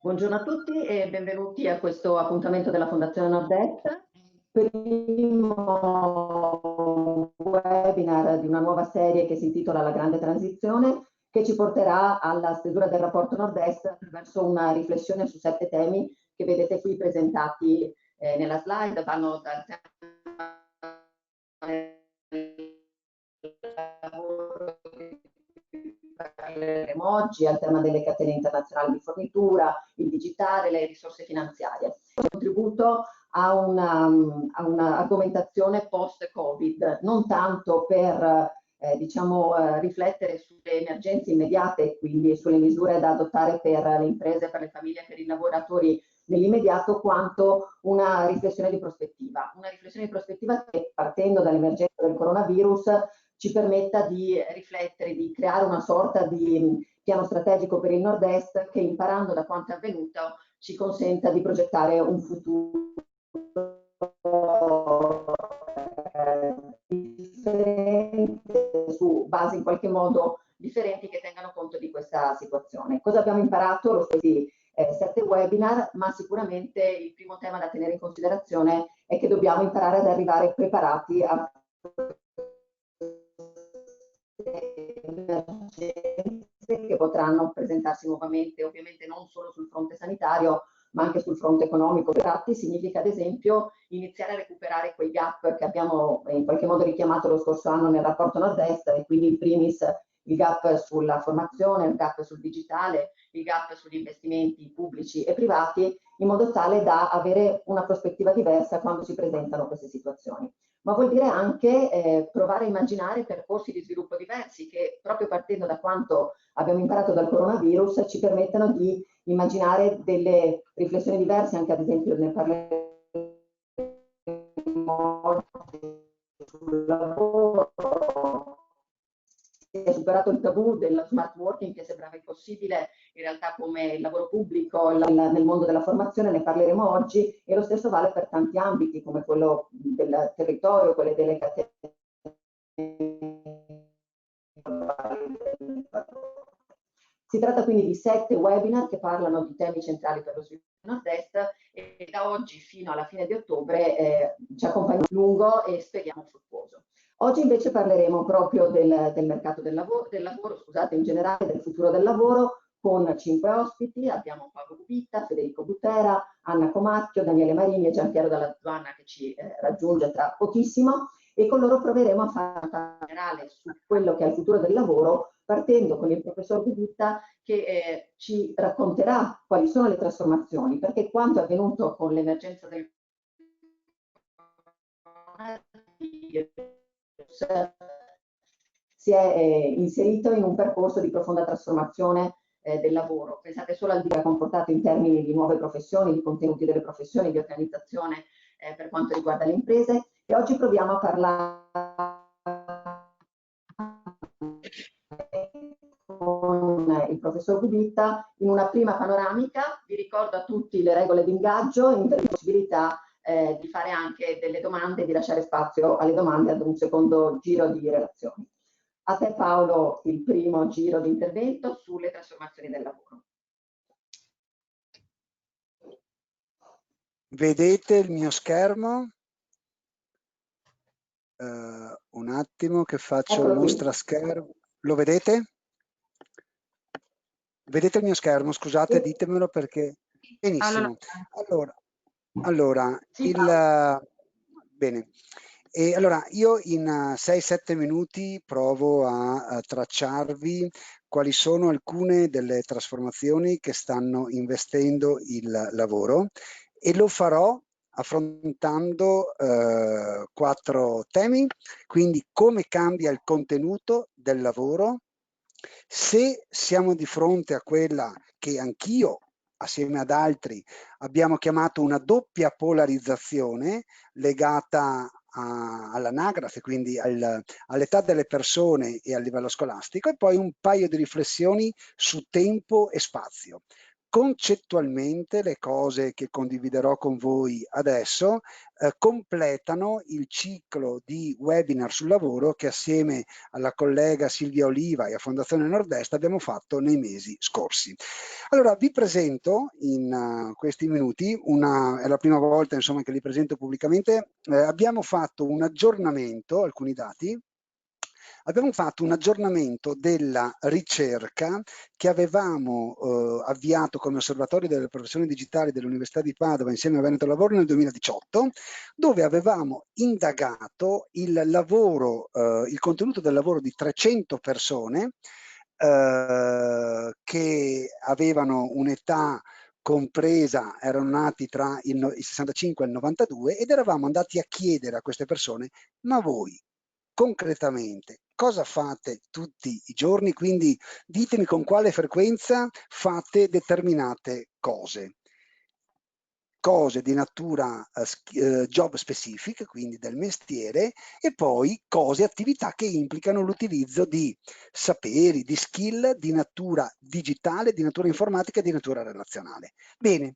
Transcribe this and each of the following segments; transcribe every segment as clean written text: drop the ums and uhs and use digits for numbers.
Buongiorno a tutti e benvenuti a questo appuntamento della Fondazione Nord-Est, primo webinar di una nuova serie che si intitola La Grande Transizione, che ci porterà alla stesura del rapporto Nord-Est attraverso una riflessione su 7 temi che vedete qui presentati nella slide. Vanno dal tema oggi al tema delle catene internazionali di fornitura, il digitale, le risorse finanziarie. Un contributo a un'argomentazione post-Covid, non tanto per riflettere sulle emergenze immediate e quindi sulle misure da adottare per le imprese, per le famiglie, per i lavoratori nell'immediato, quanto una riflessione di prospettiva che, partendo dall'emergenza del coronavirus, ci permetta di riflettere, di creare una sorta di piano strategico per il Nord-Est che, imparando da quanto è avvenuto, ci consenta di progettare un futuro differente, su basi in qualche modo differenti che tengano conto di questa situazione. Cosa abbiamo imparato? Lo questi 7 webinar, ma sicuramente il primo tema da tenere in considerazione è che dobbiamo imparare ad arrivare preparati a che potranno presentarsi nuovamente, ovviamente non solo sul fronte sanitario, ma anche sul fronte economico. Significa, ad esempio, iniziare a recuperare quei gap che abbiamo in qualche modo richiamato lo scorso anno nel rapporto Nord-Est, e quindi in primis il gap sulla formazione, il gap sul digitale, il gap sugli investimenti pubblici e privati, in modo tale da avere una prospettiva diversa quando si presentano queste situazioni. Ma vuol dire anche provare a immaginare percorsi di sviluppo diversi che, proprio partendo da quanto abbiamo imparato dal coronavirus, ci permettano di immaginare delle riflessioni diverse, anche ad esempio ne parleremo sul lavoro. Si è superato il tabù dello smart working, che sembrava impossibile, in realtà come il lavoro pubblico nel mondo della formazione, ne parleremo oggi, e lo stesso vale per tanti ambiti come quello del territorio, quelle delle catene. Si tratta quindi di 7 webinar che parlano di temi centrali per lo sviluppo Nord-Est, e da oggi fino alla fine di ottobre ci accompagna lungo e speriamo fruttuoso. Oggi invece parleremo proprio del mercato del lavoro, in generale del futuro del lavoro, con 5 ospiti. Abbiamo Paolo Gubitta, Federico Butera, Anna Comacchio, Daniele Marini e Giampiero Dalla Zuanna, che ci raggiunge tra pochissimo, e con loro proveremo a fare una generale su quello che è il futuro del lavoro, partendo con il professor Gubitta, che ci racconterà quali sono le trasformazioni, perché quanto è avvenuto con l'emergenza del si è inserito in un percorso di profonda trasformazione del lavoro. Pensate solo al che ha comportato in termini di nuove professioni, di contenuti delle professioni, di organizzazione per quanto riguarda le imprese, e oggi proviamo a parlare con il professor Gubitta in una prima panoramica. Vi ricordo a tutti le regole di ingaggio, in possibilità di fare anche delle domande, di lasciare spazio alle domande ad un secondo giro di relazioni. A te Paolo il primo giro di intervento sulle trasformazioni del lavoro. Vedete il mio schermo? Un attimo che faccio mostra schermo. Lo vedete? Vedete il mio schermo? Scusate, ditemelo perché... Benissimo. Allora sì, bene. E allora io in 6-7 minuti provo a tracciarvi quali sono alcune delle trasformazioni che stanno investendo il lavoro, e lo farò affrontando 4 temi. Quindi: come cambia il contenuto del lavoro, se siamo di fronte a quella che anch'io assieme ad altri abbiamo chiamato una doppia polarizzazione legata all'anagrafe, quindi all'età delle persone e al livello scolastico, e poi un paio di riflessioni su tempo e spazio. concettualmente le cose che condividerò con voi adesso completano il ciclo di webinar sul lavoro che assieme alla collega Silvia Oliva e a Fondazione Nord-Est abbiamo fatto nei mesi scorsi. Allora vi presento in questi minuti, è la prima volta insomma che li presento pubblicamente, abbiamo fatto un aggiornamento, alcuni dati. Abbiamo fatto un aggiornamento della ricerca che avevamo avviato come Osservatorio delle Professioni Digitali dell'Università di Padova insieme a Veneto Lavoro nel 2018, dove avevamo indagato il contenuto del lavoro di 300 persone che avevano un'età compresa, erano nati tra il 65 e il 92 ed eravamo andati a chiedere a queste persone: ma voi concretamente cosa fate tutti i giorni? Quindi ditemi con quale frequenza fate determinate cose di natura job specific, quindi del mestiere, e poi attività che implicano l'utilizzo di saperi, di skill di natura digitale, di natura informatica e di natura relazionale. Bene,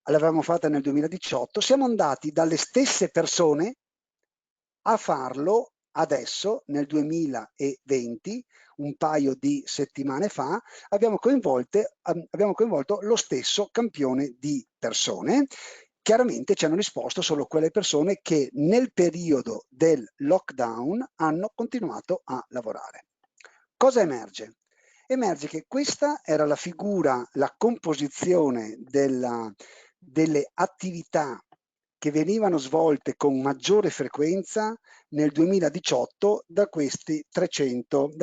l'avevamo fatta nel 2018, siamo andati dalle stesse persone a farlo adesso nel 2020, un paio di settimane fa, abbiamo coinvolto lo stesso campione di persone. Chiaramente ci hanno risposto solo quelle persone che nel periodo del lockdown hanno continuato a lavorare. Cosa emerge? Emerge che questa era la figura, la composizione delle attività che venivano svolte con maggiore frequenza nel 2018 da queste 300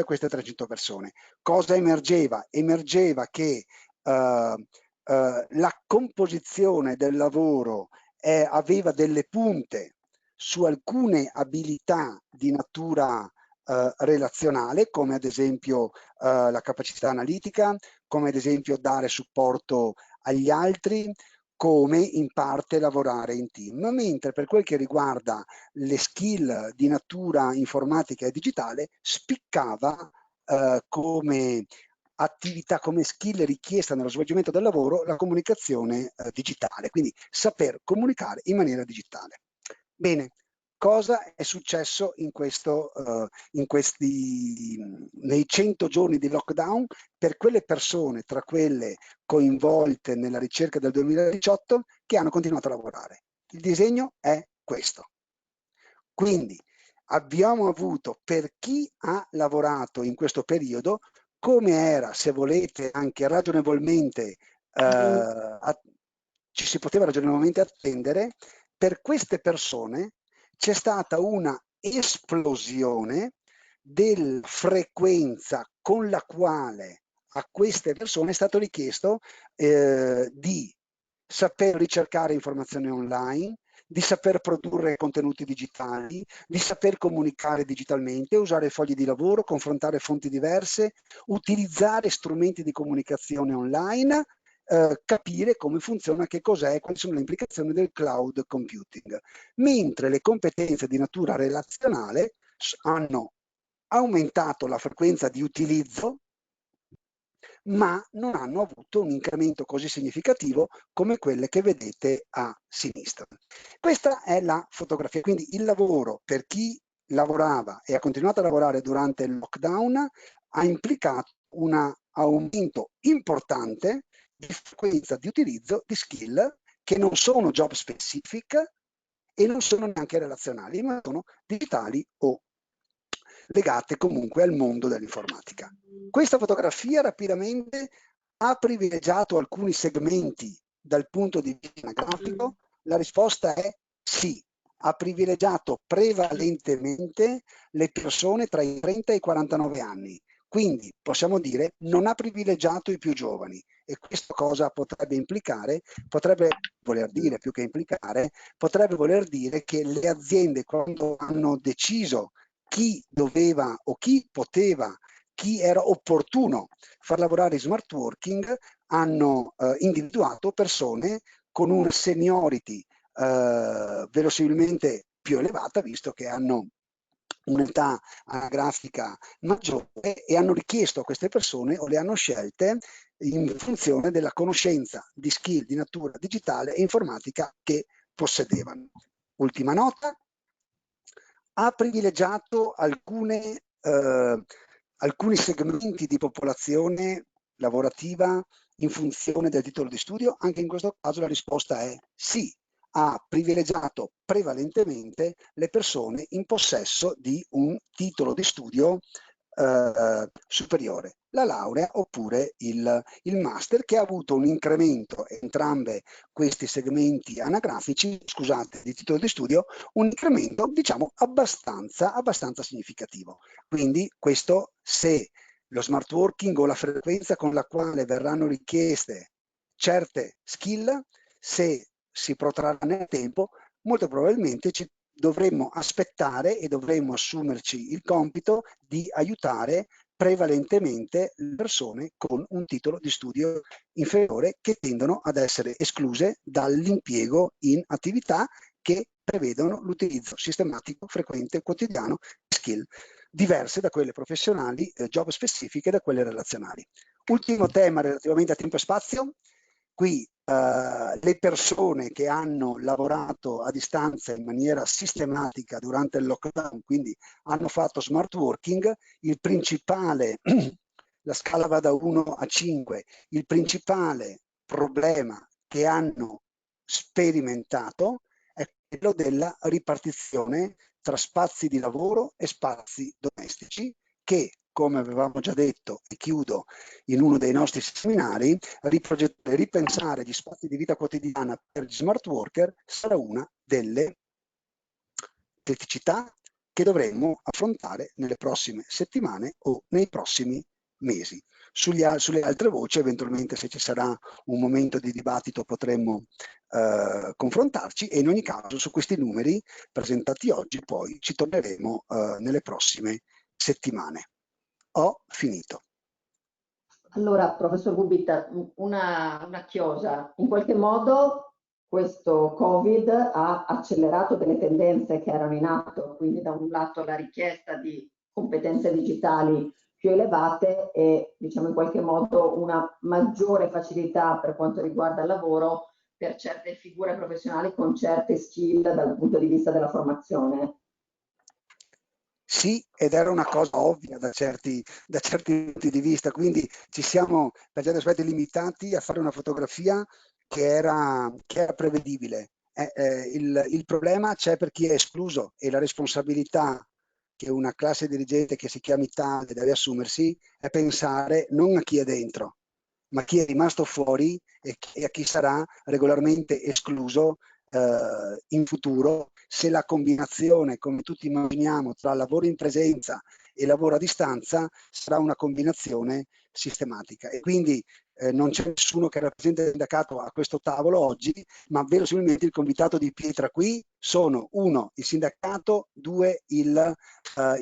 persone. Cosa emergeva? Emergeva che la composizione del lavoro aveva delle punte su alcune abilità di natura relazionale, come ad esempio la capacità analitica, come ad esempio dare supporto agli altri, come in parte lavorare in team, mentre per quel che riguarda le skill di natura informatica e digitale spiccava come attività, come skill richiesta nello svolgimento del lavoro, la comunicazione digitale, quindi saper comunicare in maniera digitale. Bene, cosa è successo nei 100 giorni di lockdown per quelle persone, tra quelle coinvolte nella ricerca del 2018, che hanno continuato a lavorare? Il disegno è questo. Quindi abbiamo avuto, per chi ha lavorato in questo periodo, come era, se volete, anche ragionevolmente, ci si poteva ragionevolmente attendere, per queste persone c'è stata una esplosione della frequenza con la quale a queste persone è stato richiesto di saper ricercare informazioni online, di saper produrre contenuti digitali, di saper comunicare digitalmente, usare fogli di lavoro, confrontare fonti diverse, utilizzare strumenti di comunicazione online, capire come funziona, che cos'è, quali sono le implicazioni del cloud computing. Mentre le competenze di natura relazionale hanno aumentato la frequenza di utilizzo, ma non hanno avuto un incremento così significativo come quelle che vedete a sinistra. Questa è la fotografia, quindi il lavoro per chi lavorava e ha continuato a lavorare durante il lockdown ha implicato un aumento importante di frequenza di utilizzo di skill che non sono job specific e non sono neanche relazionali, ma sono digitali o legate comunque al mondo dell'informatica. Questa fotografia rapidamente ha privilegiato alcuni segmenti dal punto di vista grafico? La risposta è sì, ha privilegiato prevalentemente le persone tra i 30 e i 49 anni. Quindi possiamo dire non ha privilegiato i più giovani. E questo cosa potrebbe implicare? Potrebbe voler dire, più che implicare, potrebbe voler dire che le aziende, quando hanno deciso chi doveva o chi poteva, chi era opportuno far lavorare in smart working, hanno individuato persone con una seniority verosimilmente più elevata, visto che hanno un'età anagrafica maggiore e hanno richiesto a queste persone o le hanno scelte in funzione della conoscenza di skill di natura digitale e informatica che possedevano. Ultima nota, ha privilegiato alcuni segmenti di popolazione lavorativa in funzione del titolo di studio? Anche in questo caso la risposta è sì. Ha privilegiato prevalentemente le persone in possesso di un titolo di studio superiore, la laurea oppure il master, che ha avuto un incremento, entrambe questi segmenti anagrafici, scusate, di titolo di studio, un incremento diciamo abbastanza significativo. Quindi questo, se lo smart working o la frequenza con la quale verranno richieste certe skill, se si protrarrà nel tempo, molto probabilmente ci dovremmo aspettare e dovremmo assumerci il compito di aiutare prevalentemente le persone con un titolo di studio inferiore, che tendono ad essere escluse dall'impiego in attività che prevedono l'utilizzo sistematico, frequente, quotidiano di skill diverse da quelle professionali, job specifiche, da quelle relazionali. Ultimo tema relativamente a tempo e spazio. Qui le persone che hanno lavorato a distanza in maniera sistematica durante il lockdown, quindi hanno fatto smart working, il principale, la scala va da 1 a 5, il principale problema che hanno sperimentato è quello della ripartizione tra spazi di lavoro e spazi domestici, che, come avevamo già detto, e chiudo, in uno dei nostri seminari, ripensare gli spazi di vita quotidiana per gli smart worker sarà una delle criticità che dovremmo affrontare nelle prossime settimane o nei prossimi mesi. Sulle altre voci, eventualmente, se ci sarà un momento di dibattito, potremmo confrontarci, e in ogni caso su questi numeri presentati oggi poi ci torneremo nelle prossime settimane. Ho finito. Allora, professor Bubbitta, una chiosa. In qualche modo questo Covid ha accelerato delle tendenze che erano in atto, quindi da un lato la richiesta di competenze digitali più elevate e, diciamo, in qualche modo una maggiore facilità per quanto riguarda il lavoro per certe figure professionali con certe skill dal punto di vista della formazione. Sì, ed era una cosa ovvia da certi punti di vista, quindi ci siamo per certi aspetti limitati a fare una fotografia che era prevedibile. Il problema c'è per chi è escluso, e la responsabilità che una classe dirigente che si chiami tale deve assumersi è pensare non a chi è dentro, ma a chi è rimasto fuori e a chi sarà regolarmente escluso in futuro, se la combinazione, come tutti immaginiamo, tra lavoro in presenza e lavoro a distanza sarà una combinazione sistematica. E quindi non c'è nessuno che rappresenta il sindacato a questo tavolo oggi, ma verosimilmente il convitato di pietra qui sono: 1, il sindacato; 2, il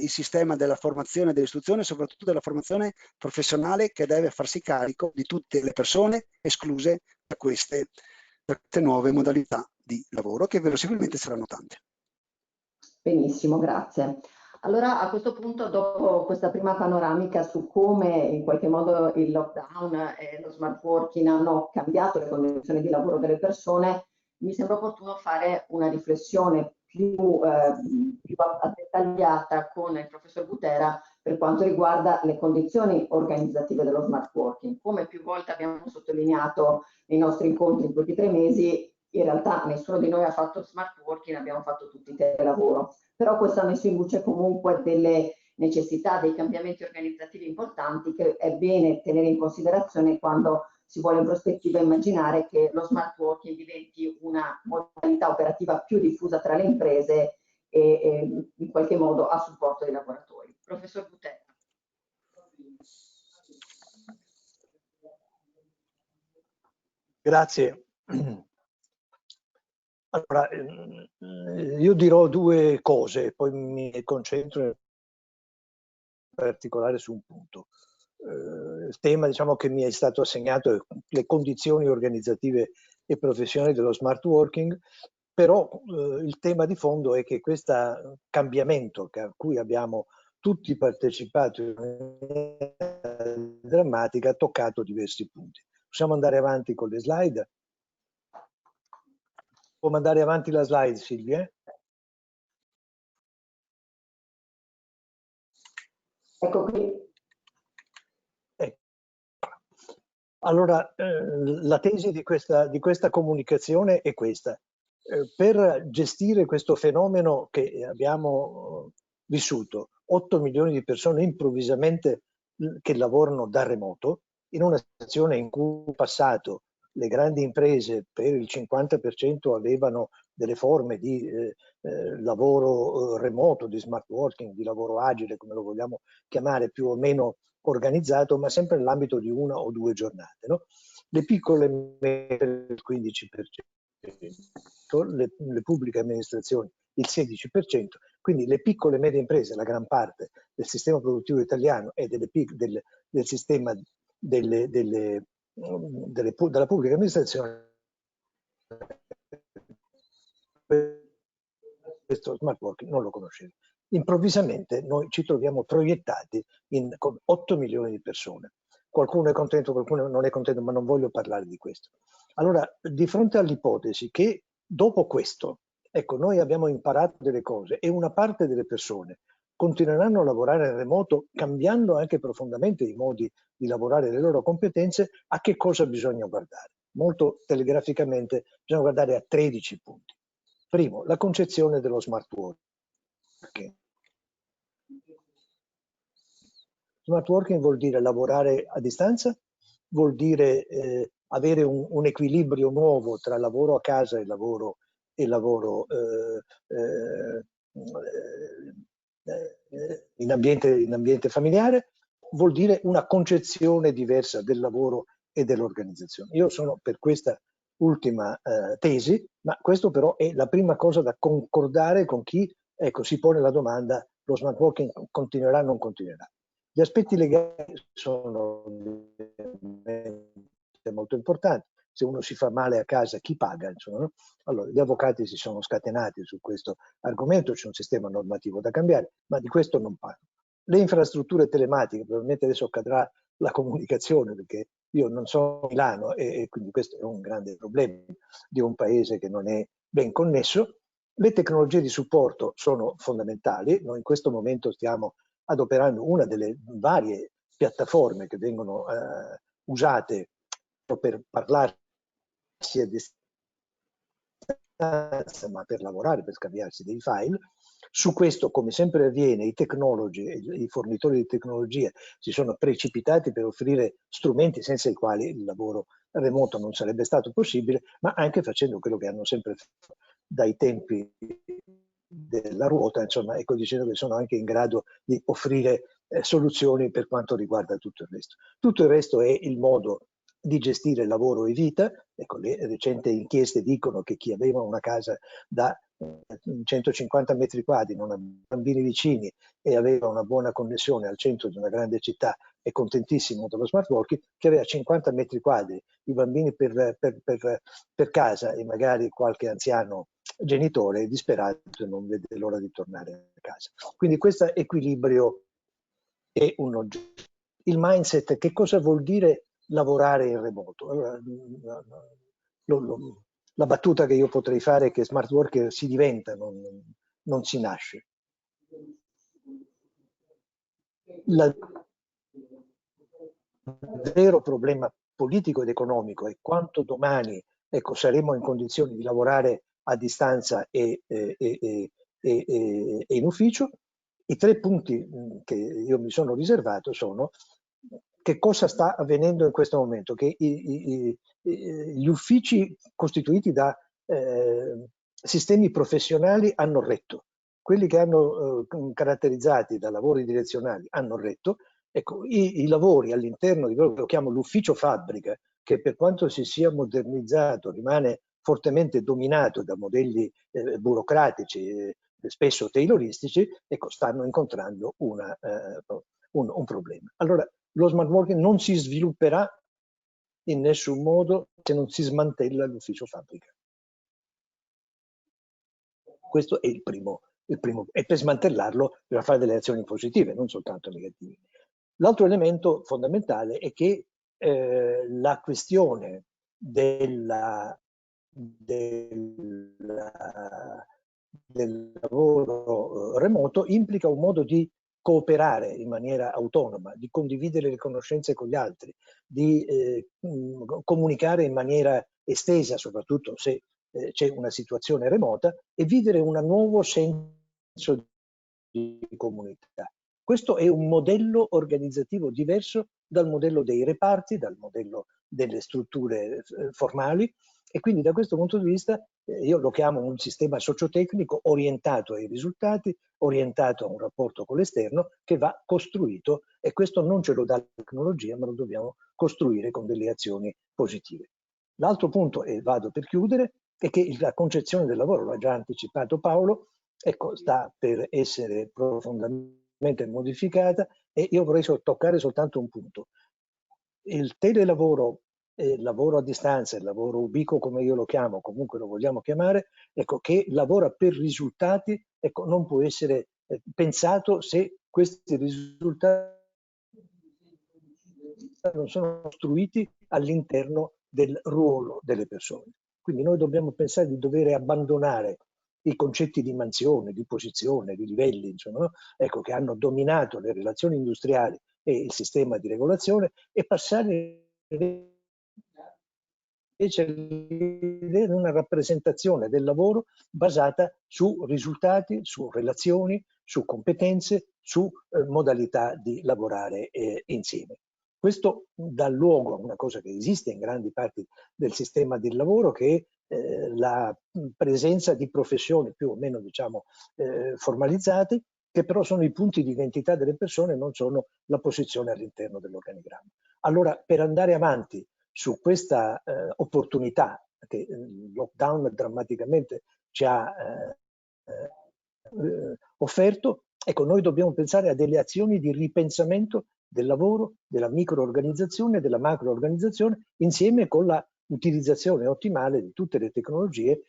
sistema della formazione e dell'istruzione, soprattutto della formazione professionale, che deve farsi carico di tutte le persone escluse da queste nuove modalità di lavoro, che verosimilmente saranno tante. Benissimo, grazie. Allora, a questo punto, dopo questa prima panoramica su come in qualche modo il lockdown e lo smart working hanno cambiato le condizioni di lavoro delle persone, mi sembra opportuno fare una riflessione più dettagliata con il professor Butera per quanto riguarda le condizioni organizzative dello smart working. Come più volte abbiamo sottolineato nei nostri incontri in questi 3 mesi, in realtà nessuno di noi ha fatto smart working, abbiamo fatto tutti telelavoro, però questo ha messo in luce comunque delle necessità, dei cambiamenti organizzativi importanti che è bene tenere in considerazione quando si vuole in prospettiva immaginare che lo smart working diventi una modalità operativa più diffusa tra le imprese e in qualche modo a supporto dei lavoratori. Professor Butera. Grazie. Allora, io dirò 2 cose, poi mi concentro in particolare su un punto. Il tema, diciamo, che mi è stato assegnato è le condizioni organizzative e professionali dello smart working, però il tema di fondo è che questo cambiamento a cui abbiamo tutti partecipato in maniera drammatica ha toccato diversi punti. Possiamo andare avanti con le slide? Può mandare avanti la slide, Silvia? Ecco qui. Allora, la tesi di questa comunicazione è questa. Per gestire questo fenomeno che abbiamo vissuto, 8 milioni di persone improvvisamente che lavorano da remoto, in una situazione in cui in passato le grandi imprese per il 50% avevano delle forme di lavoro remoto, di smart working, di lavoro agile, come lo vogliamo chiamare, più o meno organizzato, ma sempre nell'ambito di 1 o 2 giornate. No? Le piccole medie il 15%, le pubbliche amministrazioni il 16%, quindi le piccole e medie imprese, la gran parte del sistema produttivo italiano e del sistema della pubblica amministrazione, questo smart working non lo conoscevo. Improvvisamente noi ci troviamo proiettati con 8 milioni di persone. Qualcuno è contento, qualcuno non è contento, ma non voglio parlare di questo. Allora, di fronte all'ipotesi che dopo questo, ecco, noi abbiamo imparato delle cose e una parte delle persone continueranno a lavorare in remoto, cambiando anche profondamente i modi di lavorare, le loro competenze, a che cosa bisogna guardare? Molto telegraficamente bisogna guardare a 13 punti. Primo, la concezione dello smart working. Smart working vuol dire lavorare a distanza, vuol dire avere un equilibrio nuovo tra lavoro a casa e lavoro in ambiente familiare, vuol dire una concezione diversa del lavoro e dell'organizzazione. Io sono per questa ultima tesi, ma questo però è la prima cosa da concordare con chi si pone la domanda: lo smart working continuerà o non continuerà? Gli aspetti legali sono molto importanti. Se uno si fa male a casa, chi paga? Insomma, no? Allora, gli avvocati si sono scatenati su questo argomento, c'è un sistema normativo da cambiare, ma di questo non parlo. Le infrastrutture telematiche, probabilmente adesso cadrà la comunicazione, perché io non sono a Milano e quindi questo è un grande problema di un paese che non è ben connesso. Le tecnologie di supporto sono fondamentali. Noi in questo momento stiamo adoperando una delle varie piattaforme che vengono usate per parlarsi a distanza, ma per lavorare, per scambiarsi dei file. Su questo, come sempre avviene, i fornitori di tecnologia si sono precipitati per offrire strumenti senza i quali il lavoro remoto non sarebbe stato possibile, ma anche facendo quello che hanno sempre fatto dai tempi della ruota, insomma, ecco, dicendo che sono anche in grado di offrire soluzioni per quanto riguarda tutto il resto. Tutto il resto è il modo di gestire lavoro e vita. Ecco, le recenti inchieste dicono che chi aveva una casa da 150 metri quadri, non aveva bambini vicini e aveva una buona connessione al centro di una grande città è contentissimo dello smart working, che aveva 50 metri quadri, i bambini per casa e magari qualche anziano genitore disperato e non vede l'ora di tornare a casa. Quindi questo equilibrio è un oggetto. Il mindset, che cosa vuol dire lavorare in remoto? Allora, la battuta che io potrei fare è che smart worker si diventa, non si nasce. Il vero problema politico ed economico è quanto domani saremo in condizioni di lavorare a distanza e in ufficio. I 3 punti che io mi sono riservato sono: che cosa sta avvenendo in questo momento? Che gli uffici costituiti da sistemi professionali hanno retto, quelli che hanno caratterizzati da lavori direzionali hanno retto. Ecco, i lavori all'interno di quello che lo chiamo l'ufficio fabbrica, che per quanto si sia modernizzato rimane fortemente dominato da modelli burocratici, spesso tayloristici, ecco, stanno incontrando un problema. Allora, lo smart working non si svilupperà in nessun modo se non si smantella l'ufficio fabbrica. Questo è il primo. E per smantellarlo bisogna fare delle azioni positive, non soltanto negative. L'altro elemento fondamentale è che la questione del lavoro remoto implica un modo di cooperare in maniera autonoma, di condividere le conoscenze con gli altri, di comunicare in maniera estesa, soprattutto se c'è una situazione remota, e vivere un nuovo senso di comunità. Questo è un modello organizzativo diverso dal modello dei reparti, dal modello delle strutture formali, e quindi da questo punto di vista io lo chiamo un sistema sociotecnico orientato ai risultati, orientato a un rapporto con l'esterno che va costruito, e questo non ce lo dà la tecnologia, ma lo dobbiamo costruire con delle azioni positive. L'altro punto, e vado per chiudere, è che la concezione del lavoro, l'ha già anticipato Paolo, ecco, sta per essere profondamente modificata, e io vorrei toccare soltanto un punto. Il telelavoro, il lavoro a distanza, il lavoro ubiquo come io lo chiamo, comunque lo vogliamo chiamare, ecco, che lavora per risultati, ecco, non può essere pensato se questi risultati non sono costruiti all'interno del ruolo delle persone. Quindi noi dobbiamo pensare di dover abbandonare i concetti di mansione, di posizione, di livelli, insomma, no? Ecco, che hanno dominato le relazioni industriali e il sistema di regolazione, e passare invece all'idea di una rappresentazione del lavoro basata su risultati, su relazioni, su competenze, su modalità di lavorare insieme. Questo dà luogo a una cosa che esiste in grandi parti del sistema del lavoro, che è la presenza di professioni più o meno, diciamo, formalizzate, che però sono i punti di identità delle persone, non sono la posizione all'interno dell'organigramma. Allora, per andare avanti su questa opportunità che il lockdown drammaticamente ci ha offerto, ecco, noi dobbiamo pensare a delle azioni di ripensamento del lavoro, della microorganizzazione, della macroorganizzazione, insieme con la utilizzazione ottimale di tutte le tecnologie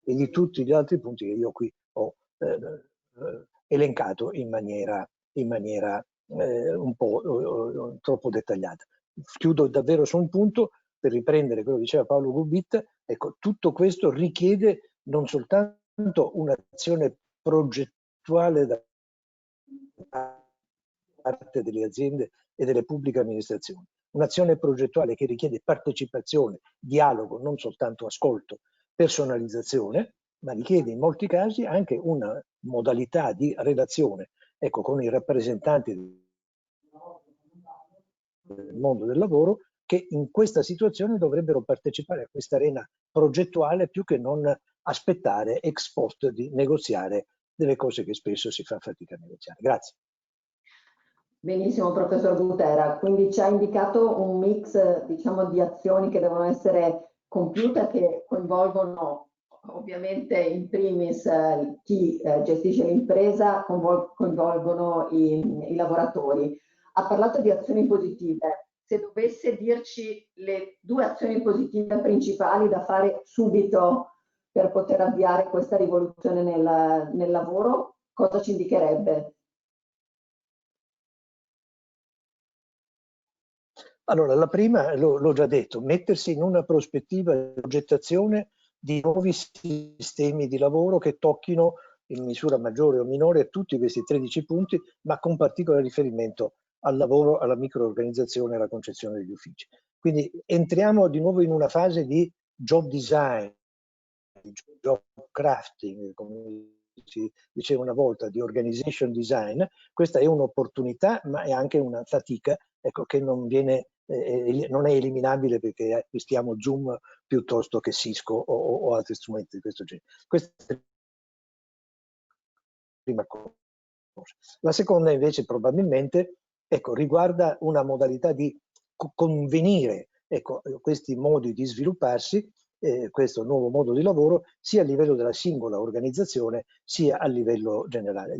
e di tutti gli altri punti che io qui ho elencato in maniera un po' troppo dettagliata. Chiudo davvero su un punto per riprendere quello che diceva Paolo Gubbitt. Ecco, tutto questo richiede non soltanto un'azione progettuale da parte delle aziende e delle pubbliche amministrazioni, un'azione progettuale che richiede partecipazione, dialogo, non soltanto ascolto, personalizzazione, ma richiede in molti casi anche una modalità di relazione, ecco, con i rappresentanti del mondo del lavoro, che in questa situazione dovrebbero partecipare a questa arena progettuale, più che non aspettare ex post di negoziare delle cose che spesso si fa fatica a negoziare. Grazie. Benissimo, professor Butera. Quindi ci ha indicato un mix, diciamo, di azioni che devono essere compiute, che coinvolgono ovviamente in primis chi gestisce l'impresa, coinvolgono i lavoratori. Ha parlato di azioni positive. Se dovesse dirci le 2 azioni positive principali da fare subito per poter avviare questa rivoluzione nel lavoro, cosa ci indicherebbe? Allora, la prima, l'ho già detto, mettersi in una prospettiva di progettazione di nuovi sistemi di lavoro che tocchino in misura maggiore o minore tutti questi 13 punti, ma con particolare riferimento al lavoro, alla microorganizzazione e alla concezione degli uffici. Quindi entriamo di nuovo in una fase di job design, di job crafting, come si diceva una volta, di organization design. Questa è un'opportunità, ma è anche una fatica, ecco, che non è eliminabile perché acquistiamo Zoom piuttosto che Cisco o altri strumenti di questo genere. Questa è la prima cosa. La seconda invece probabilmente, ecco, riguarda una modalità di convenire, ecco, questi modi di svilupparsi, questo nuovo modo di lavoro, sia a livello della singola organizzazione sia a livello generale.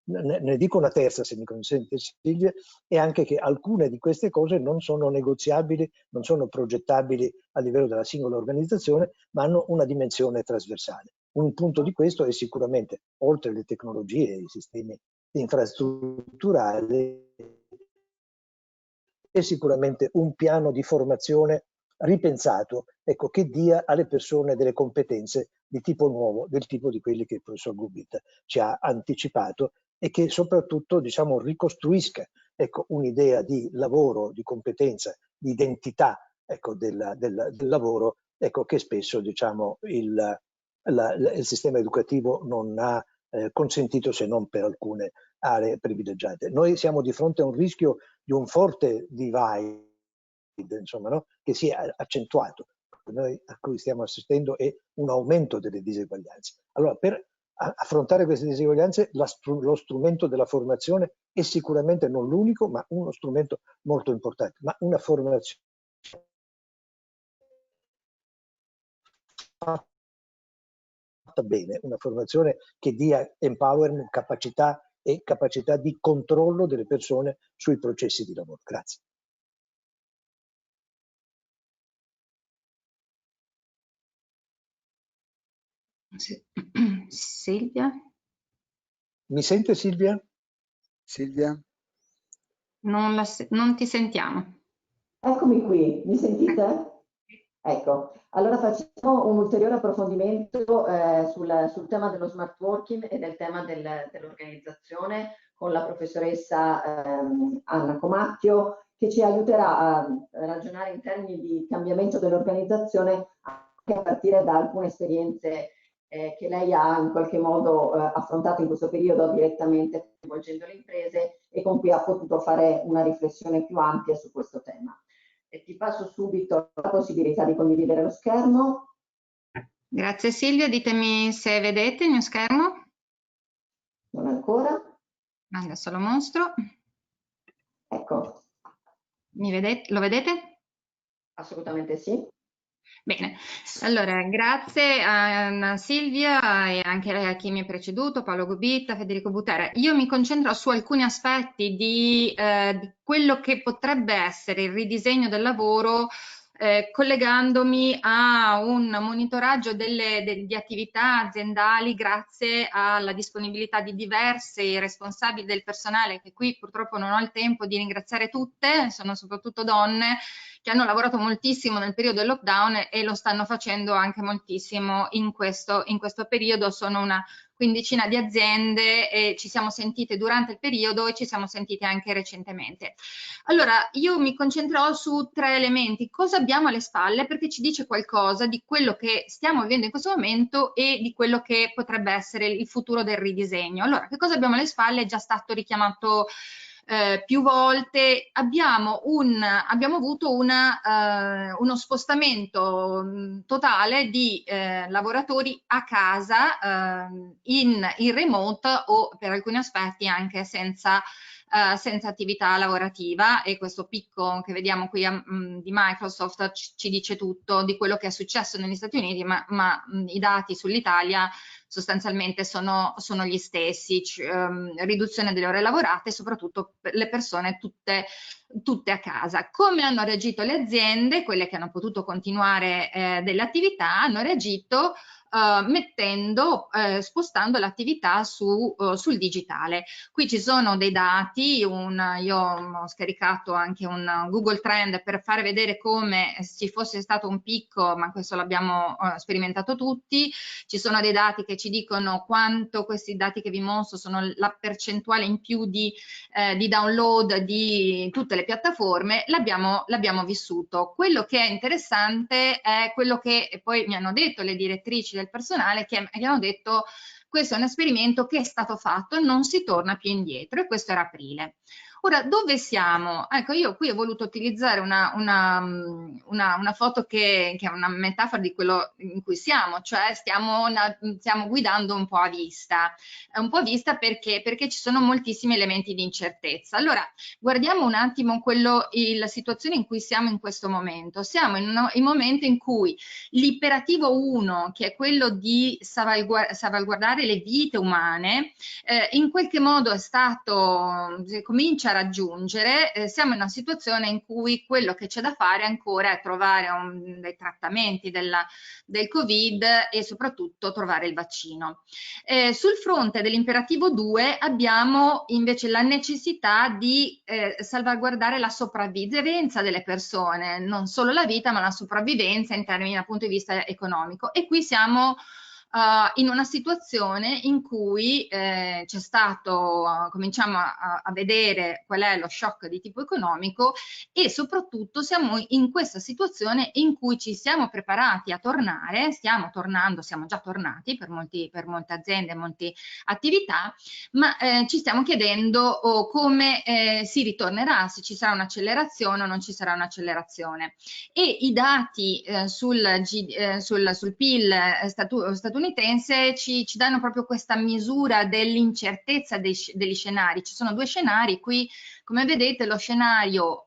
Ne dico una terza, se mi consente Silvia, è anche che alcune di queste cose non sono negoziabili, non sono progettabili a livello della singola organizzazione, ma hanno una dimensione trasversale. Un punto di questo è sicuramente, oltre alle tecnologie e ai sistemi infrastrutturali, è sicuramente un piano di formazione ripensato, ecco, che dia alle persone delle competenze di tipo nuovo, del tipo di quelli che il professor Gubbitt ci ha anticipato, e che soprattutto, diciamo, ricostruisca, ecco, un'idea di lavoro, di competenza, di identità, ecco, del lavoro, ecco, che spesso, diciamo, il sistema educativo non ha consentito, se non per alcune aree privilegiate. Noi siamo di fronte a un rischio di un forte divide, insomma, no? Che si è accentuato. Noi a cui stiamo assistendo è un aumento delle diseguaglianze. Allora, per affrontare queste diseguaglianze, lo strumento della formazione è sicuramente non l'unico, ma uno strumento molto importante. Ma una formazione fatta bene, una formazione che dia empowerment, capacità e capacità di controllo delle persone sui processi di lavoro. Grazie. Silvia? Mi sente Silvia? Silvia? Non ti sentiamo. Eccomi qui, mi sentite? Ecco, allora facciamo un ulteriore approfondimento sul tema dello smart working e del tema dell'organizzazione con la professoressa Anna Comacchio, che ci aiuterà a ragionare in termini di cambiamento dell'organizzazione anche a partire da alcune esperienze che lei ha in qualche modo affrontato in questo periodo direttamente coinvolgendo le imprese e con cui ha potuto fare una riflessione più ampia su questo tema. E ti passo subito la possibilità di condividere lo schermo. Grazie Silvia, ditemi se vedete il mio schermo. Non ancora. Adesso lo mostro. Ecco. Lo vedete? Assolutamente sì. Bene, allora grazie a Silvia e anche a chi mi ha preceduto, Paolo Gubbitt, Federico Butera. Io mi concentro su alcuni aspetti di quello che potrebbe essere il ridisegno del lavoro, collegandomi a un monitoraggio di attività aziendali grazie alla disponibilità di diversi responsabili del personale, che qui purtroppo non ho il tempo di ringraziare tutte, sono soprattutto donne che hanno lavorato moltissimo nel periodo del lockdown e lo stanno facendo anche moltissimo in questo periodo. Sono una quindicina di aziende e ci siamo sentite durante il periodo e ci siamo sentite anche recentemente. Allora, io mi concentrerò su 3 elementi. Cosa abbiamo alle spalle? Perché ci dice qualcosa di quello che stiamo vivendo in questo momento e di quello che potrebbe essere il futuro del ridisegno. Allora, che cosa abbiamo alle spalle? È già stato richiamato più volte. Abbiamo avuto uno spostamento totale di lavoratori a casa in remote o per alcuni aspetti anche senza attività lavorativa, e questo picco che vediamo qui di Microsoft ci dice tutto di quello che è successo negli Stati Uniti, ma i dati sull'Italia sostanzialmente sono gli stessi, riduzione delle ore lavorate e soprattutto le persone tutte a casa. Come hanno reagito le aziende? Quelle che hanno potuto continuare delle attività hanno reagito spostando l'attività sul digitale. Qui ci sono dei dati, io ho scaricato anche un Google Trend per fare vedere come ci fosse stato un picco, ma questo l'abbiamo sperimentato tutti. Ci sono dei dati che ci dicono quanto questi dati che vi mostro sono la percentuale in più di download di tutte le piattaforme. L'abbiamo vissuto. Quello che è interessante è quello che poi mi hanno detto le direttrici del personale, che hanno detto: questo è un esperimento che è stato fatto, non si torna più indietro, e questo era aprile. Ora, dove siamo? Ecco, io qui ho voluto utilizzare una foto che è una metafora di quello in cui siamo, cioè stiamo guidando un po' a vista. Un po' a vista perché ci sono moltissimi elementi di incertezza. Allora, guardiamo un attimo la situazione in cui siamo in questo momento. Siamo in un momento in cui l'imperativo 1, che è quello di salvaguardare le vite umane, in qualche modo comincia a raggiungere, siamo in una situazione in cui quello che c'è da fare ancora è trovare dei trattamenti del Covid e soprattutto trovare il vaccino. Sul fronte dell'imperativo 2 abbiamo invece la necessità di salvaguardare la sopravvivenza delle persone, non solo la vita ma la sopravvivenza in termini dal punto di vista economico, e qui siamo in una situazione in cui c'è stato, cominciamo a vedere qual è lo shock di tipo economico, e soprattutto siamo in questa situazione in cui ci siamo preparati a tornare, stiamo tornando, siamo già tornati per molte aziende, molte attività, ma ci stiamo chiedendo come si ritornerà, se ci sarà un'accelerazione o non ci sarà un'accelerazione. E i dati sul PIL statunitense ci danno proprio questa misura dell'incertezza degli scenari. Ci sono due scenari qui, come vedete lo scenario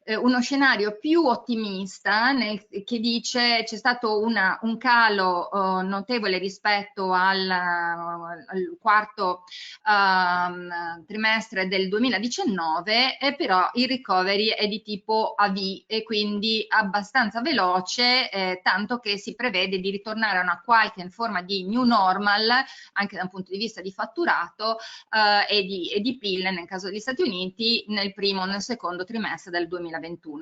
uno scenario più ottimista che dice c'è stato un calo notevole rispetto al quarto trimestre del 2019, però il recovery è di tipo A-V e quindi abbastanza veloce, tanto che si prevede di ritornare a una qualche forma di new normal anche da un punto di vista di fatturato e di PIL nel caso degli Stati Uniti nel secondo trimestre del 2021.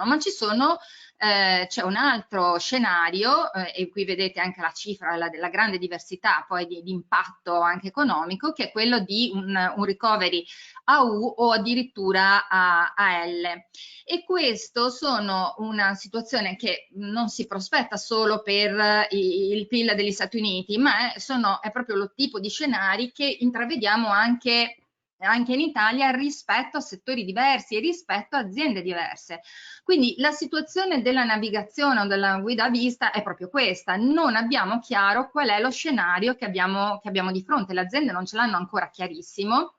Ma c'è un altro scenario e qui vedete anche la cifra della grande diversità poi di impatto anche economico, che è quello di un recovery a U o addirittura a L, e questo sono una situazione che non si prospetta solo per il PIL degli Stati Uniti, ma è proprio lo tipo di scenari che intravediamo anche in Italia rispetto a settori diversi e rispetto a aziende diverse. Quindi la situazione della navigazione o della guida a vista è proprio questa: non abbiamo chiaro qual è lo scenario che abbiamo di fronte, le aziende non ce l'hanno ancora chiarissimo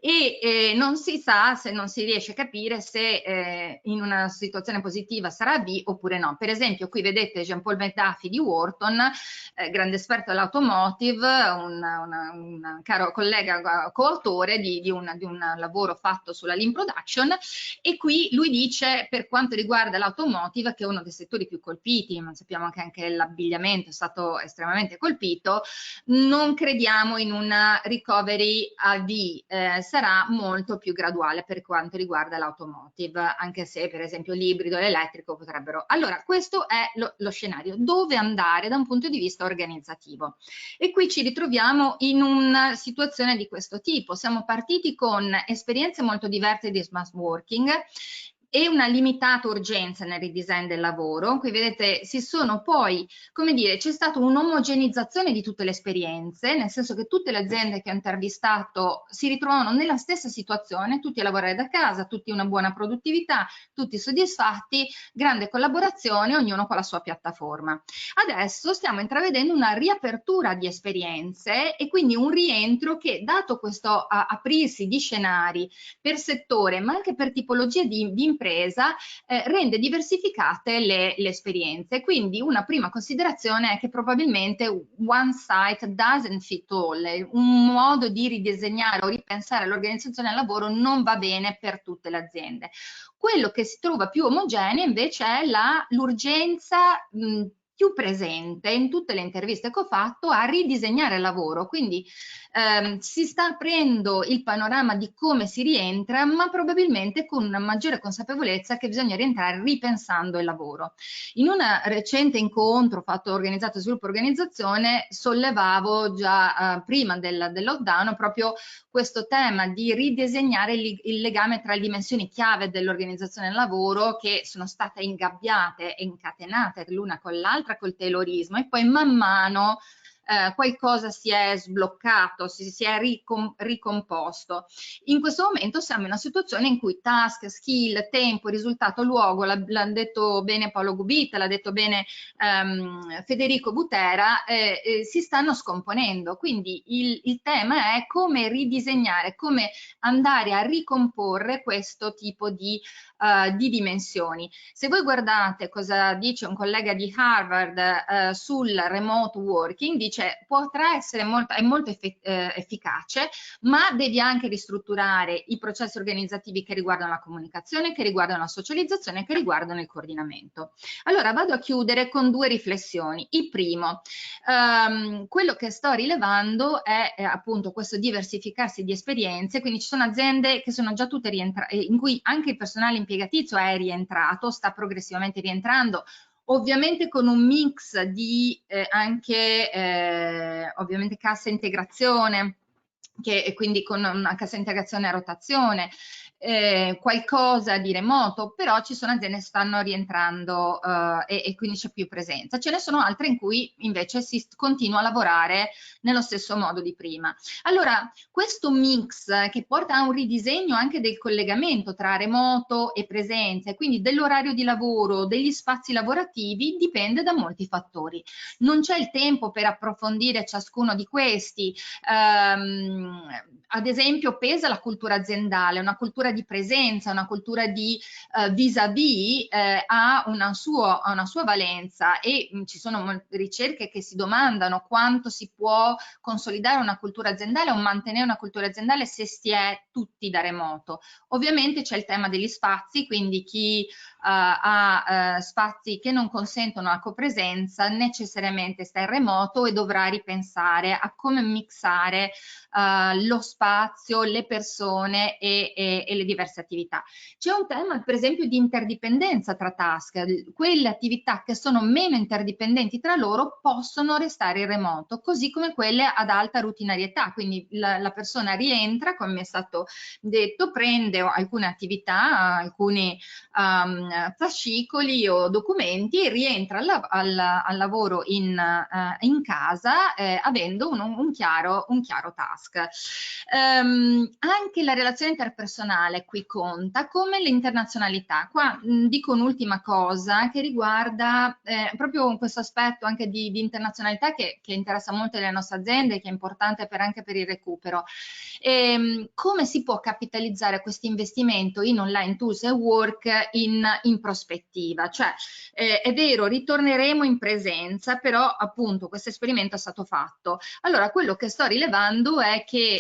e non si sa, se non si riesce a capire se in una situazione positiva sarà V oppure no. Per esempio qui vedete Jean-Paul Metaffi di Wharton, grande esperto dell'automotive, un caro collega coautore di un lavoro fatto sulla Lean Production, e qui lui dice, per quanto riguarda l'automotive, che è uno dei settori più colpiti, ma sappiamo che anche l'abbigliamento è stato estremamente colpito, non crediamo in una recovery a V, sarà molto più graduale per quanto riguarda l'automotive, anche se per esempio l'ibrido e l'elettrico potrebbero. Allora, questo è lo scenario, dove andare da un punto di vista organizzativo, e qui ci ritroviamo in una situazione di questo tipo. Siamo partiti con esperienze molto diverse di smart working e una limitata urgenza nel redesign del lavoro. Qui vedete si sono poi, come dire, c'è stata un'omogenizzazione di tutte le esperienze, nel senso che tutte le aziende che ho intervistato si ritrovano nella stessa situazione, tutti a lavorare da casa, tutti una buona produttività, tutti soddisfatti, grande collaborazione, ognuno con la sua piattaforma. Adesso stiamo intravedendo una riapertura di esperienze e quindi un rientro che, dato questo aprirsi di scenari per settore ma anche per tipologia di impresa, rende diversificate le esperienze. Quindi una prima considerazione è che probabilmente one site doesn't fit all, un modo di ridisegnare o ripensare l'organizzazione del lavoro non va bene per tutte le aziende. Quello che si trova più omogeneo invece è l'urgenza più presente in tutte le interviste che ho fatto a ridisegnare il lavoro. Quindi si sta aprendo il panorama di come si rientra, ma probabilmente con una maggiore consapevolezza che bisogna rientrare ripensando il lavoro. In un recente incontro organizzato da Sviluppo Organizzazione sollevavo già prima del lockdown proprio questo tema di ridisegnare il legame tra le dimensioni chiave dell'organizzazione del lavoro, che sono state ingabbiate e incatenate l'una con l'altra col taylorismo, e poi man mano qualcosa si è sbloccato, si è ricomposto. In questo momento siamo in una situazione in cui task, skill, tempo, risultato, luogo, l'ha detto bene Paolo Gubita, l'ha detto bene Federico Butera, si stanno scomponendo. Quindi il tema è come ridisegnare, come andare a ricomporre questo tipo di dimensioni. Se voi guardate cosa dice un collega di Harvard sul remote working, dice invece potrà essere è molto efficace, ma devi anche ristrutturare i processi organizzativi che riguardano la comunicazione, che riguardano la socializzazione, che riguardano il coordinamento. Allora vado a chiudere con due riflessioni. Il primo, quello che sto rilevando è appunto questo diversificarsi di esperienze, quindi ci sono aziende che sono già tutte rientrate, in cui anche il personale impiegatizio è rientrato, sta progressivamente rientrando, ovviamente con un mix di anche ovviamente cassa integrazione, e quindi con una cassa integrazione a rotazione, qualcosa di remoto, però ci sono aziende che stanno rientrando e quindi c'è più presenza. Ce ne sono altre in cui invece si continua a lavorare nello stesso modo di prima. Allora, questo mix che porta a un ridisegno anche del collegamento tra remoto e presenza, e quindi dell'orario di lavoro, degli spazi lavorativi, dipende da molti fattori. Non c'è il tempo per approfondire ciascuno di questi. Ad esempio pesa la cultura aziendale, una cultura di presenza, una cultura di vis-à-vis ha una sua valenza, e ci sono ricerche che si domandano quanto si può consolidare una cultura aziendale o mantenere una cultura aziendale se si è tutti da remoto. Ovviamente c'è il tema degli spazi, quindi chi ha spazi che non consentono la copresenza necessariamente sta in remoto e dovrà ripensare a come mixare lo spazio, le persone e le diverse attività. C'è un tema per esempio di interdipendenza tra task, quelle attività che sono meno interdipendenti tra loro possono restare in remoto, così come quelle ad alta routinarietà, quindi la persona rientra, come mi è stato detto, prende alcune attività, alcuni fascicoli o documenti e rientra al lavoro in casa avendo un chiaro task. Anche la relazione interpersonale qui conta, come l'internazionalità. Qua dico un'ultima cosa che riguarda proprio questo aspetto anche di internazionalità che interessa molto le nostre aziende, che è importante anche per il recupero. Come si può capitalizzare questo investimento in online tools e work in prospettiva? Cioè è vero, ritorneremo in presenza, però appunto questo esperimento è stato fatto. Allora quello che sto rilevando è che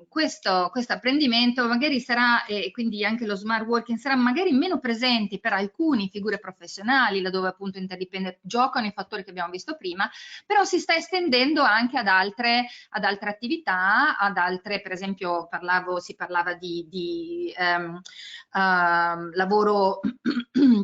questo apprendimento magari sarà, e quindi anche lo smart working sarà magari meno presente per alcune figure professionali, laddove appunto interdipendenti giocano i fattori che abbiamo visto prima, però si sta estendendo anche ad altre attività, ad altre, per esempio si parlava di lavoro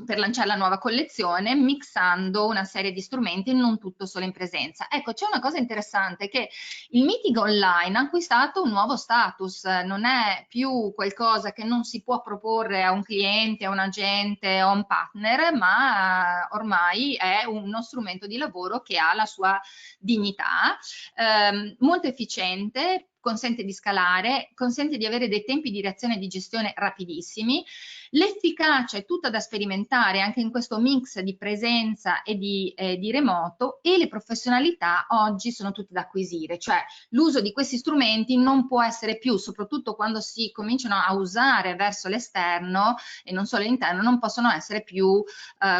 per lanciare la nuova collezione, mixando una serie di strumenti, non tutto solo in presenza. Ecco, c'è una cosa interessante, che il meeting online ha acquistato un nuovo status, non è più qualcosa che non si può proporre a un cliente, a un agente o a un partner, ma ormai è uno strumento di lavoro che ha la sua dignità, molto efficiente, consente di scalare, consente di avere dei tempi di reazione e di gestione rapidissimi. L'efficacia è tutta da sperimentare anche in questo mix di presenza e di remoto, e le professionalità oggi sono tutte da acquisire, cioè l'uso di questi strumenti non può essere più, soprattutto quando si cominciano a usare verso l'esterno e non solo l'interno, non possono essere più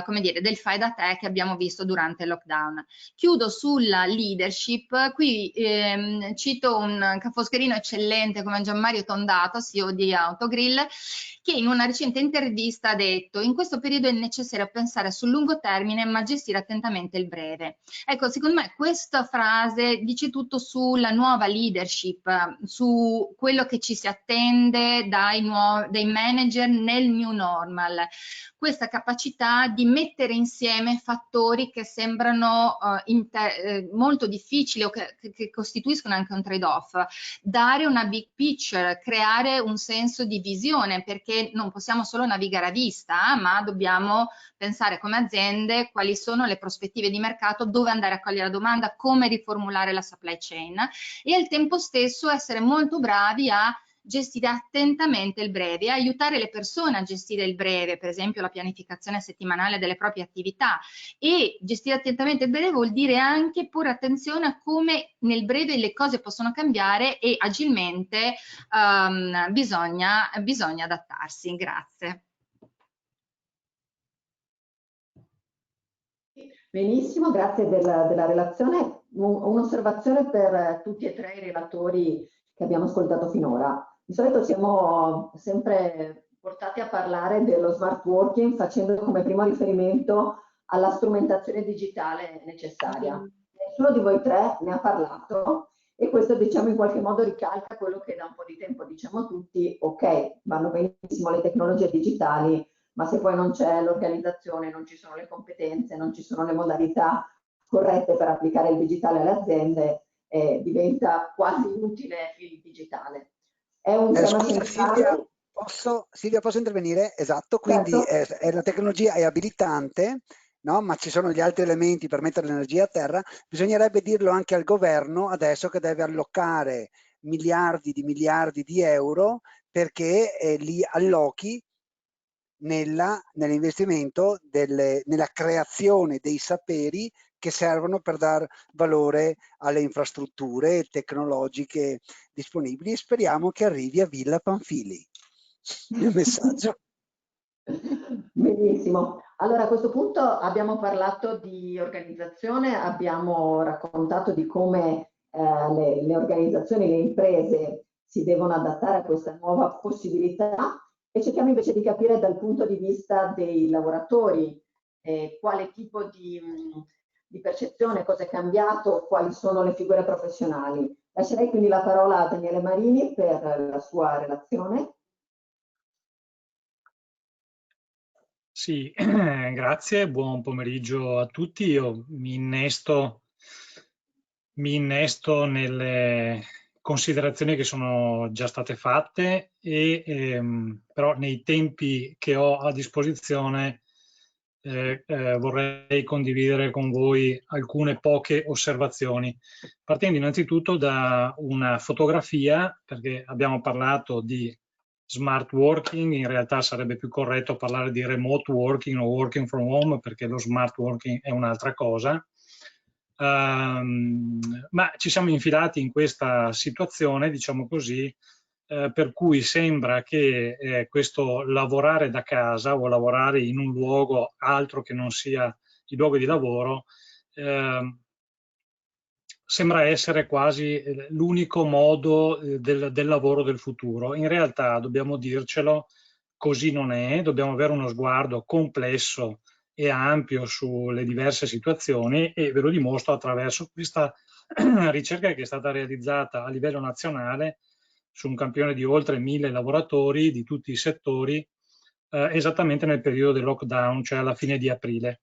come dire, del fai da te che abbiamo visto durante il lockdown. Chiudo sulla leadership, qui cito un cafoscherino eccellente come Gianmario Tondato, CEO di Autogrill, che in una recente intervista ha detto: in questo periodo è necessario pensare sul lungo termine ma gestire attentamente il breve. Ecco, secondo me questa frase dice tutto sulla nuova leadership, su quello che ci si attende dai manager nel new normal, questa capacità di mettere insieme fattori che sembrano molto difficili o che costituiscono anche un trade-off, dare una big picture, creare un senso di visione, perché non possiamo solo navigare a vista, ma dobbiamo pensare come aziende quali sono le prospettive di mercato, dove andare a cogliere la domanda, come riformulare la supply chain, e al tempo stesso essere molto bravi a gestire attentamente il breve, aiutare le persone a gestire il breve, per esempio la pianificazione settimanale delle proprie attività. E gestire attentamente il breve vuol dire anche porre attenzione a come nel breve le cose possono cambiare e agilmente bisogna adattarsi. Grazie. Benissimo, grazie della relazione. Un'osservazione per tutti e tre i relatori che abbiamo ascoltato finora. Di solito siamo sempre portati a parlare dello smart working facendo come primo riferimento alla strumentazione digitale necessaria. Nessuno di voi tre ne ha parlato e questo, diciamo, in qualche modo ricalca quello che da un po' di tempo diciamo tutti: ok, vanno benissimo le tecnologie digitali, ma se poi non c'è l'organizzazione, non ci sono le competenze, non ci sono le modalità corrette per applicare il digitale alle aziende, diventa quasi inutile il digitale. È un tema Scusa centrale. Silvia, posso intervenire? Esatto, quindi Certo. la tecnologia è abilitante, no? Ma ci sono gli altri elementi per mettere l'energia a terra. Bisognerebbe dirlo anche al governo adesso che deve allocare miliardi di euro perché li allochi nell'investimento, nella creazione dei saperi che servono per dar valore alle infrastrutture tecnologiche disponibili, e speriamo che arrivi a Villa Pamphili il messaggio. Benissimo. Allora, a questo punto abbiamo parlato di organizzazione, abbiamo raccontato di come le organizzazioni, le imprese si devono adattare a questa nuova possibilità, e cerchiamo invece di capire dal punto di vista dei lavoratori quale tipo di percezione, cosa è cambiato, quali sono le figure professionali. Lascerei quindi la parola a Daniele Marini per la sua relazione. Sì, grazie, buon pomeriggio a tutti. Io mi innesto nelle considerazioni che sono già state fatte, però nei tempi che ho a disposizione vorrei condividere con voi alcune poche osservazioni, partendo innanzitutto da una fotografia, perché abbiamo parlato di smart working, in realtà sarebbe più corretto parlare di remote working o working from home, perché lo smart working è un'altra cosa. Ma ci siamo infilati in questa situazione, diciamo così, per cui sembra che questo lavorare da casa o lavorare in un luogo altro che non sia il luogo di lavoro sembra essere quasi l'unico modo del lavoro del futuro. In realtà, dobbiamo dircelo, così non è, dobbiamo avere uno sguardo complesso e ampio sulle diverse situazioni, e ve lo dimostro attraverso questa ricerca che è stata realizzata a livello nazionale su un campione di oltre 1000 lavoratori di tutti i settori, esattamente nel periodo del lockdown, cioè alla fine di aprile.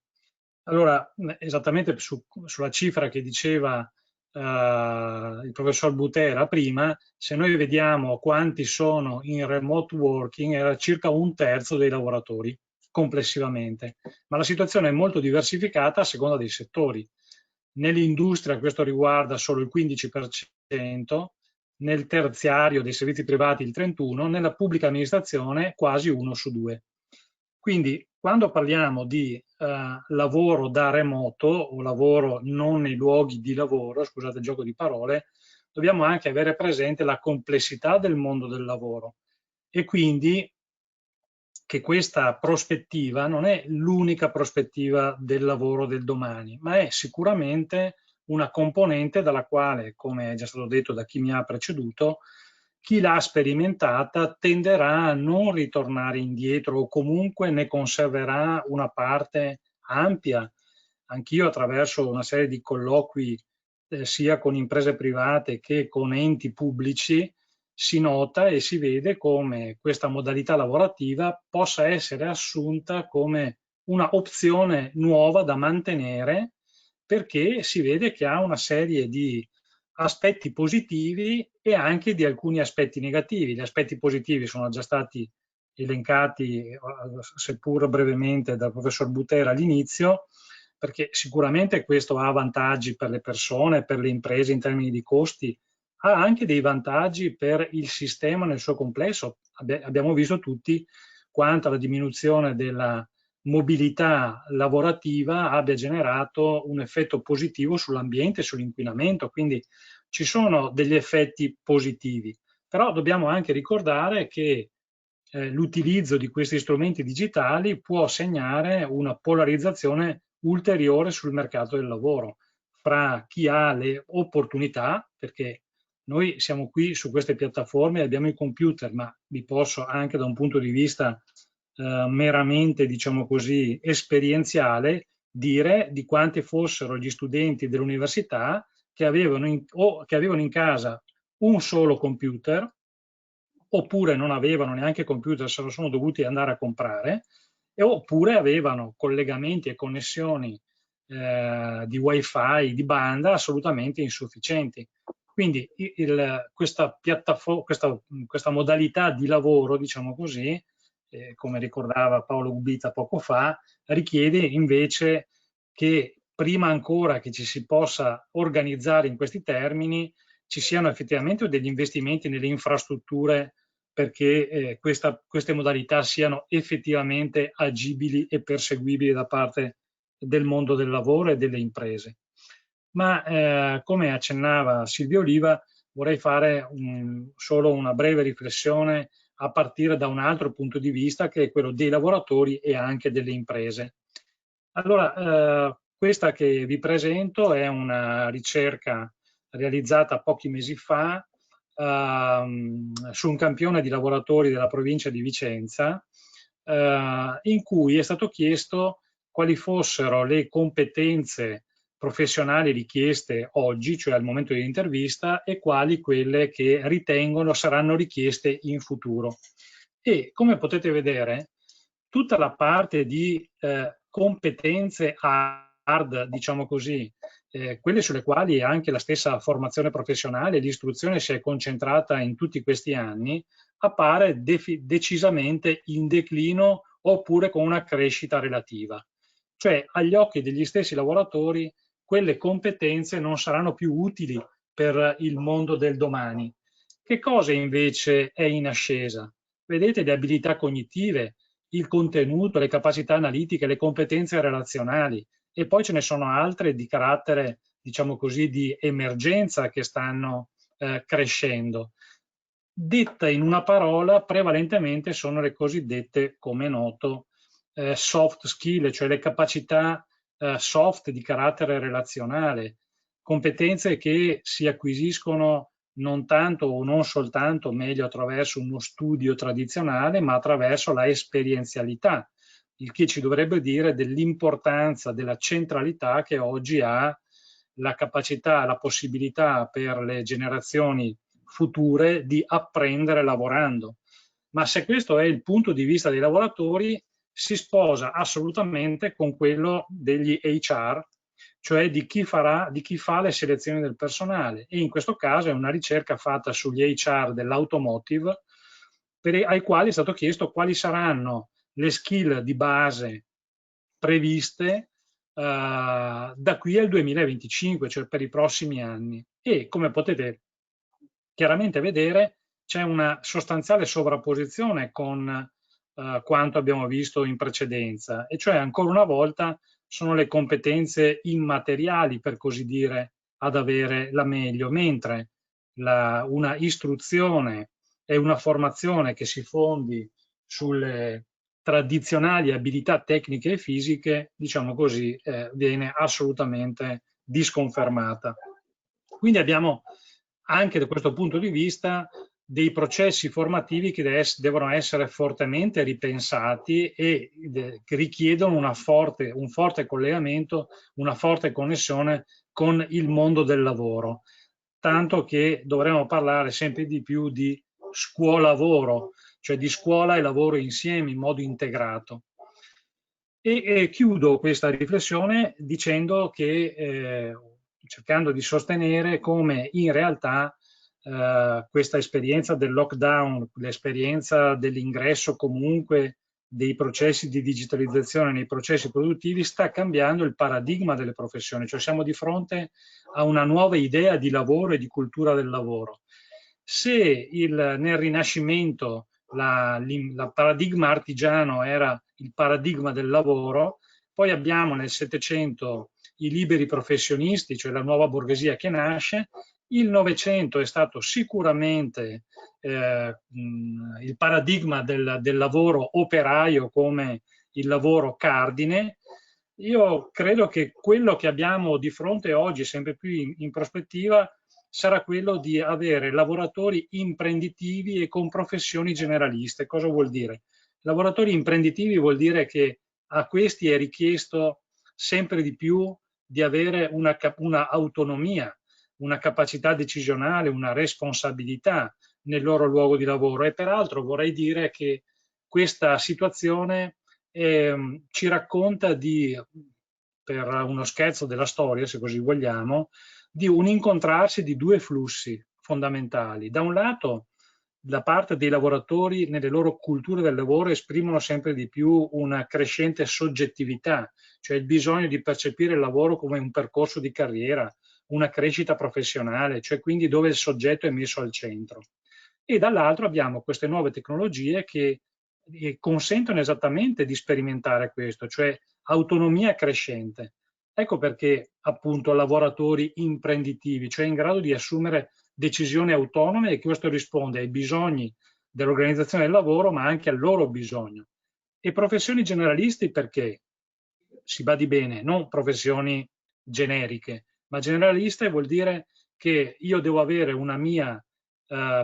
Allora, esattamente sulla cifra che diceva il professor Butera prima, se noi vediamo quanti sono in remote working, era circa 1/3 dei lavoratori complessivamente, ma la situazione è molto diversificata a seconda dei settori. Nell'industria questo riguarda solo il 15%, nel terziario dei servizi privati il 31%, nella pubblica amministrazione quasi 1 su 2. Quindi quando parliamo di lavoro da remoto o lavoro non nei luoghi di lavoro, scusate il gioco di parole, dobbiamo anche avere presente la complessità del mondo del lavoro, e quindi che questa prospettiva non è l'unica prospettiva del lavoro del domani, ma è sicuramente una componente dalla quale, come è già stato detto da chi mi ha preceduto, chi l'ha sperimentata tenderà a non ritornare indietro, o comunque ne conserverà una parte ampia. Anch'io, attraverso una serie di colloqui sia con imprese private che con enti pubblici, si nota e si vede come questa modalità lavorativa possa essere assunta come una opzione nuova da mantenere, perché si vede che ha una serie di aspetti positivi e anche di alcuni aspetti negativi. Gli aspetti positivi sono già stati elencati, seppur brevemente, dal professor Butera all'inizio, perché sicuramente questo ha vantaggi per le persone, per le imprese in termini di costi, ha anche dei vantaggi per il sistema nel suo complesso. Abbiamo visto tutti quanto la diminuzione della mobilità lavorativa abbia generato un effetto positivo sull'ambiente e sull'inquinamento, quindi ci sono degli effetti positivi, però dobbiamo anche ricordare che l'utilizzo di questi strumenti digitali può segnare una polarizzazione ulteriore sul mercato del lavoro, fra chi ha le opportunità, perché noi siamo qui su queste piattaforme, abbiamo i computer, ma vi posso anche da un punto di vista meramente, diciamo così, esperienziale, dire di quanti fossero gli studenti dell'università che avevano in casa un solo computer, oppure non avevano neanche computer, se lo sono dovuti andare a comprare, oppure avevano collegamenti e connessioni di wifi, di banda assolutamente insufficienti. Quindi questa modalità di lavoro, diciamo così, come ricordava Paolo Gubita poco fa, richiede invece che prima ancora che ci si possa organizzare in questi termini, ci siano effettivamente degli investimenti nelle infrastrutture perché queste modalità siano effettivamente agibili e perseguibili da parte del mondo del lavoro e delle imprese. Ma come accennava Silvia Oliva, vorrei fare solo una breve riflessione a partire da un altro punto di vista, che è quello dei lavoratori e anche delle imprese. Allora, questa che vi presento è una ricerca realizzata pochi mesi fa su un campione di lavoratori della provincia di Vicenza, in cui è stato chiesto quali fossero le competenze professionali richieste oggi, cioè al momento dell'intervista, e quali quelle che ritengono saranno richieste in futuro. E come potete vedere, tutta la parte di competenze hard, diciamo così, quelle sulle quali anche la stessa formazione professionale, l'istruzione si è concentrata in tutti questi anni, appare decisamente in declino oppure con una crescita relativa. Cioè, agli occhi degli stessi lavoratori, quelle competenze non saranno più utili per il mondo del domani. Che cosa invece è in ascesa? Vedete le abilità cognitive, il contenuto, le capacità analitiche, le competenze relazionali, e poi ce ne sono altre di carattere, diciamo così, di emergenza che stanno crescendo. Detta in una parola, prevalentemente sono le cosiddette, come è noto, soft skill, cioè le capacità soft di carattere relazionale, competenze che si acquisiscono non tanto o non soltanto meglio attraverso uno studio tradizionale, ma attraverso la esperienzialità, il che ci dovrebbe dire dell'importanza, della centralità che oggi ha la capacità, la possibilità per le generazioni future di apprendere lavorando. Ma se questo è il punto di vista dei lavoratori, si sposa assolutamente con quello degli HR, cioè di chi fa le selezioni del personale, e in questo caso è una ricerca fatta sugli HR dell'automotive, ai quali è stato chiesto quali saranno le skill di base previste da qui al 2025, cioè per i prossimi anni. E come potete chiaramente vedere, c'è una sostanziale sovrapposizione con quanto abbiamo visto in precedenza, e cioè ancora una volta sono le competenze immateriali, per così dire, ad avere la meglio, mentre una istruzione e una formazione che si fondi sulle tradizionali abilità tecniche e fisiche, diciamo così, viene assolutamente disconfermata. Quindi abbiamo anche da questo punto di vista dei processi formativi che devono essere fortemente ripensati e che richiedono un forte collegamento, una forte connessione con il mondo del lavoro, tanto che dovremo parlare sempre di più di scuola-lavoro, cioè di scuola e lavoro insieme in modo integrato. E chiudo questa riflessione dicendo che cercando di sostenere come in realtà questa esperienza del lockdown, l'esperienza dell'ingresso comunque dei processi di digitalizzazione nei processi produttivi sta cambiando il paradigma delle professioni, cioè siamo di fronte a una nuova idea di lavoro e di cultura del lavoro. Se nel Rinascimento il paradigma artigiano era il paradigma del lavoro, poi abbiamo nel Settecento i liberi professionisti, cioè la nuova borghesia che nasce. Il Novecento è stato sicuramente il paradigma del lavoro operaio come il lavoro cardine. Io credo che quello che abbiamo di fronte oggi, sempre più in prospettiva, sarà quello di avere lavoratori imprenditivi e con professioni generaliste. Cosa vuol dire? Lavoratori imprenditivi vuol dire che a questi è richiesto sempre di più di avere una autonomia, una capacità decisionale, una responsabilità nel loro luogo di lavoro. E peraltro vorrei dire che questa situazione ci racconta per uno scherzo della storia, se così vogliamo, di un incontrarsi di due flussi fondamentali. Da un lato, da parte dei lavoratori, nelle loro culture del lavoro, esprimono sempre di più una crescente soggettività, cioè il bisogno di percepire il lavoro come un percorso di carriera, una crescita professionale, cioè quindi dove il soggetto è messo al centro. E dall'altro abbiamo queste nuove tecnologie che consentono esattamente di sperimentare questo, cioè autonomia crescente. Ecco perché appunto lavoratori imprenditivi, cioè in grado di assumere decisioni autonome, e questo risponde ai bisogni dell'organizzazione del lavoro, ma anche al loro bisogno. E professioni generalisti perché? Si badi bene, non professioni generiche, ma generaliste vuol dire che io devo avere una mia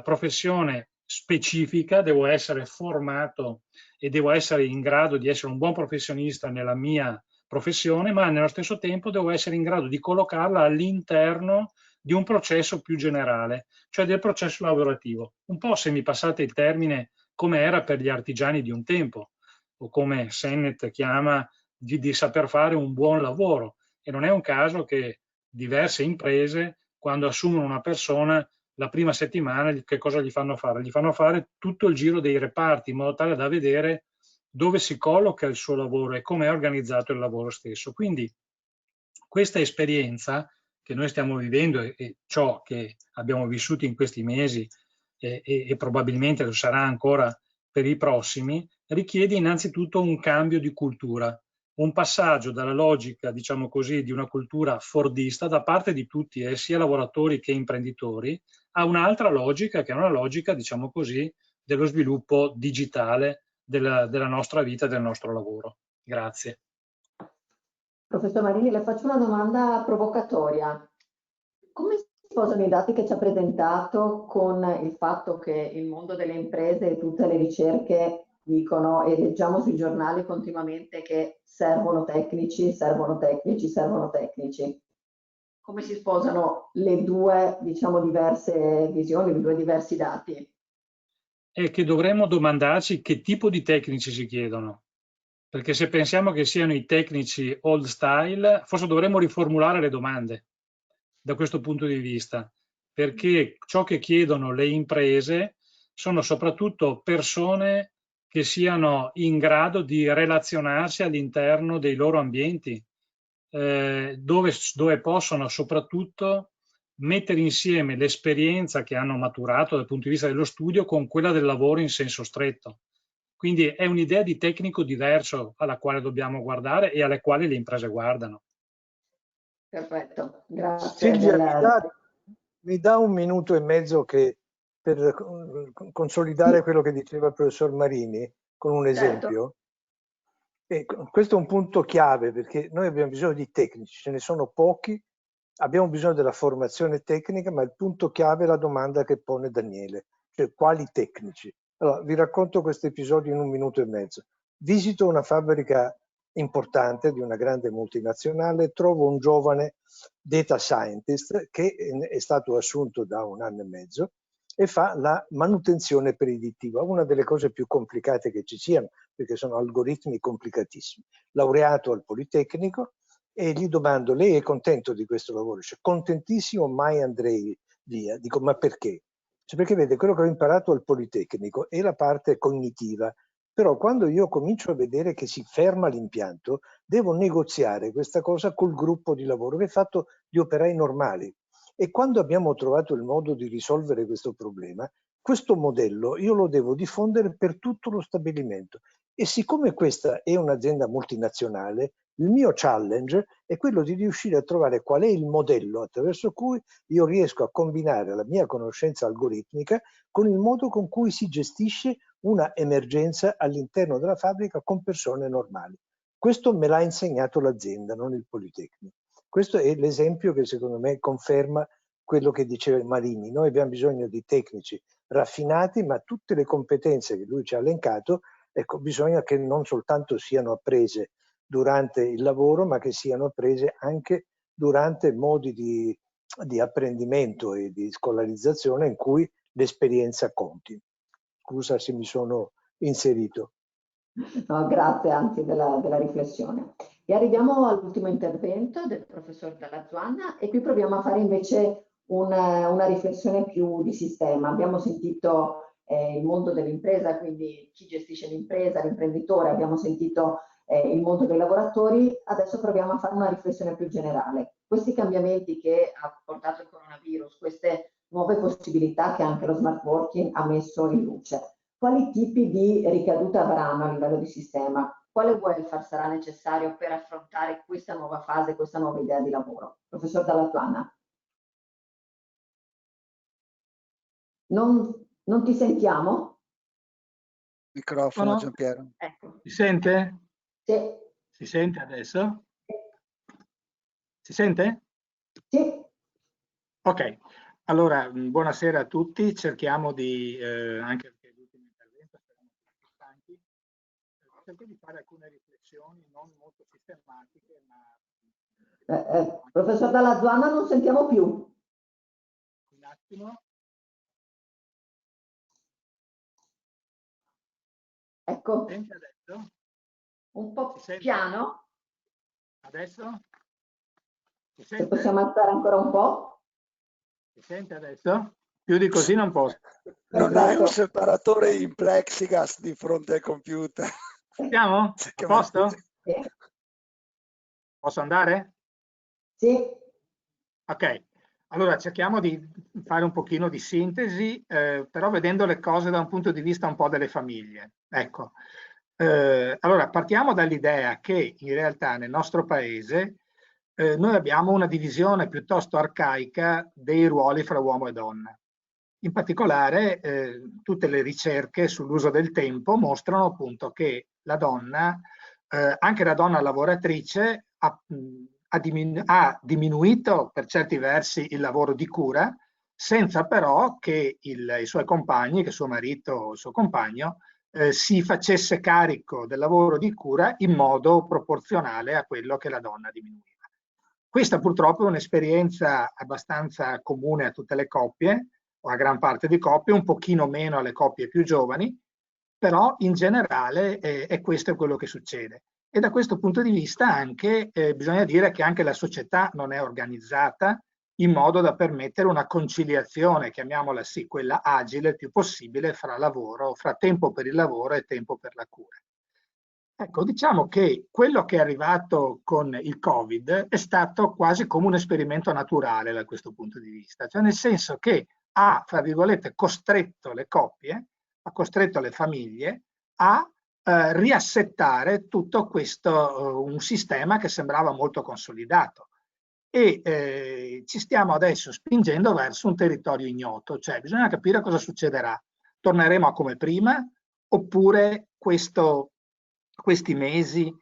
professione specifica, devo essere formato e devo essere in grado di essere un buon professionista nella mia professione, ma nello stesso tempo devo essere in grado di collocarla all'interno di un processo più generale, cioè del processo lavorativo. Un po', se mi passate il termine, come era per gli artigiani di un tempo, o come Sennett chiama di saper fare un buon lavoro. E non è un caso che diverse imprese, quando assumono una persona, la prima settimana che cosa gli fanno fare? Gli fanno fare tutto il giro dei reparti, in modo tale da vedere dove si colloca il suo lavoro e come è organizzato il lavoro stesso. Quindi questa esperienza che noi stiamo vivendo e ciò che abbiamo vissuto in questi mesi e probabilmente lo sarà ancora per i prossimi, richiede innanzitutto un cambio di cultura, un passaggio dalla logica, diciamo così, di una cultura fordista da parte di tutti, sia lavoratori che imprenditori, a un'altra logica che è una logica, diciamo così, dello sviluppo digitale della nostra vita e del nostro lavoro. Grazie. Professor Marini, le faccio una domanda provocatoria. Come si sposano i dati che ci ha presentato con il fatto che il mondo delle imprese e tutte le ricerche dicono, e leggiamo sui giornali continuamente, che servono tecnici, servono tecnici, servono tecnici? Come si sposano le due, diciamo, diverse visioni, i due diversi dati? È che dovremmo domandarci che tipo di tecnici si chiedono. Perché se pensiamo che siano i tecnici old style, forse dovremmo riformulare le domande da questo punto di vista, perché ciò che chiedono le imprese sono soprattutto persone che siano in grado di relazionarsi all'interno dei loro ambienti, dove possono soprattutto mettere insieme l'esperienza che hanno maturato dal punto di vista dello studio con quella del lavoro in senso stretto. Quindi è un'idea di tecnico diverso alla quale dobbiamo guardare e alle quali le imprese guardano. Perfetto, grazie. Silvia, mi dà un minuto e mezzo per consolidare quello che diceva il professor Marini con un esempio. E questo è un punto chiave, perché noi abbiamo bisogno di tecnici, ce ne sono pochi, abbiamo bisogno della formazione tecnica, ma il punto chiave è la domanda che pone Daniele, cioè quali tecnici? Allora, vi racconto questo episodio in un minuto e mezzo. Visito una fabbrica importante di una grande multinazionale, trovo un giovane data scientist che è stato assunto da 1 anno e mezzo e fa la manutenzione predittiva, una delle cose più complicate che ci siano, perché sono algoritmi complicatissimi. Laureato al Politecnico, e gli domando: lei è contento di questo lavoro? Dice: contentissimo, mai andrei via. Dico: ma perché? Cioè, perché vede, quello che ho imparato al Politecnico è la parte cognitiva, però quando io comincio a vedere che si ferma l'impianto, devo negoziare questa cosa col gruppo di lavoro, che è fatto di operai normali. E quando abbiamo trovato il modo di risolvere questo problema, questo modello io lo devo diffondere per tutto lo stabilimento. E siccome questa è un'azienda multinazionale, il mio challenge è quello di riuscire a trovare qual è il modello attraverso cui io riesco a combinare la mia conoscenza algoritmica con il modo con cui si gestisce una emergenza all'interno della fabbrica con persone normali. Questo me l'ha insegnato l'azienda, non il Politecnico. Questo è l'esempio che secondo me conferma quello che diceva Marini. Noi abbiamo bisogno di tecnici raffinati, ma tutte le competenze che lui ci ha elencato, ecco, bisogna che non soltanto siano apprese durante il lavoro, ma che siano apprese anche durante modi di apprendimento e di scolarizzazione in cui l'esperienza conti. Scusa se mi sono inserito. No, grazie anzi della riflessione. E arriviamo all'ultimo intervento del professor Dalla Zuanna e qui proviamo a fare invece una riflessione più di sistema. Abbiamo sentito il mondo dell'impresa, quindi chi gestisce l'impresa, l'imprenditore, abbiamo sentito il mondo dei lavoratori, adesso proviamo a fare una riflessione più generale. Questi cambiamenti che ha portato il coronavirus, queste nuove possibilità che anche lo smart working ha messo in luce, quali tipi di ricadute avranno a livello di sistema? Quale welfare sarà necessario per affrontare questa nuova fase, questa nuova idea di lavoro? Professor Dalla Zuanna. Non ti sentiamo? Microfono, Giampiero. Ecco. Si sente? Sì. Si sente adesso? Si sente? Sì. Ok, allora buonasera a tutti, cerchiamo di, anche perché l'ultimo intervento speriamo che siamo stanchi, cerco di fare alcune riflessioni non molto sistematiche, ma... Professor Dalla Zuanna non sentiamo più. Un attimo. Ecco. Sente adesso? Un po' piano. Adesso? Si Se sente? possiamo alzare ancora un po'. Si sente adesso? Più di così non posso. Non hai un separatore in plexiglass di fronte al computer. Siamo? A posto? Sì. Posso andare? Sì. Ok, allora cerchiamo di fare un pochino di sintesi, però vedendo le cose da un punto di vista un po' delle famiglie. Ecco, allora partiamo dall'idea che in realtà nel nostro paese noi abbiamo una divisione piuttosto arcaica dei ruoli fra uomo e donna. In particolare tutte le ricerche sull'uso del tempo mostrano appunto che la donna, anche la donna lavoratrice, ha diminuito per certi versi il lavoro di cura, senza però che i suoi compagni, che suo marito o il suo compagno, si facesse carico del lavoro di cura in modo proporzionale a quello che la donna diminuiva. Questa purtroppo è un'esperienza abbastanza comune a tutte le coppie, o a gran parte di coppie, un pochino meno alle coppie più giovani, però in generale questo è quello che succede. E da questo punto di vista anche bisogna dire che anche la società non è organizzata in modo da permettere una conciliazione, chiamiamola sì, quella agile il più possibile fra lavoro, fra tempo per il lavoro e tempo per la cura. Ecco, diciamo che quello che è arrivato con il Covid è stato quasi come un esperimento naturale da questo punto di vista, cioè nel senso che ha, fra virgolette, costretto le coppie, ha costretto le famiglie a riassettare tutto questo, un sistema che sembrava molto consolidato. E ci stiamo adesso spingendo verso un territorio ignoto, cioè bisogna capire cosa succederà. Torneremo a come prima oppure questi mesi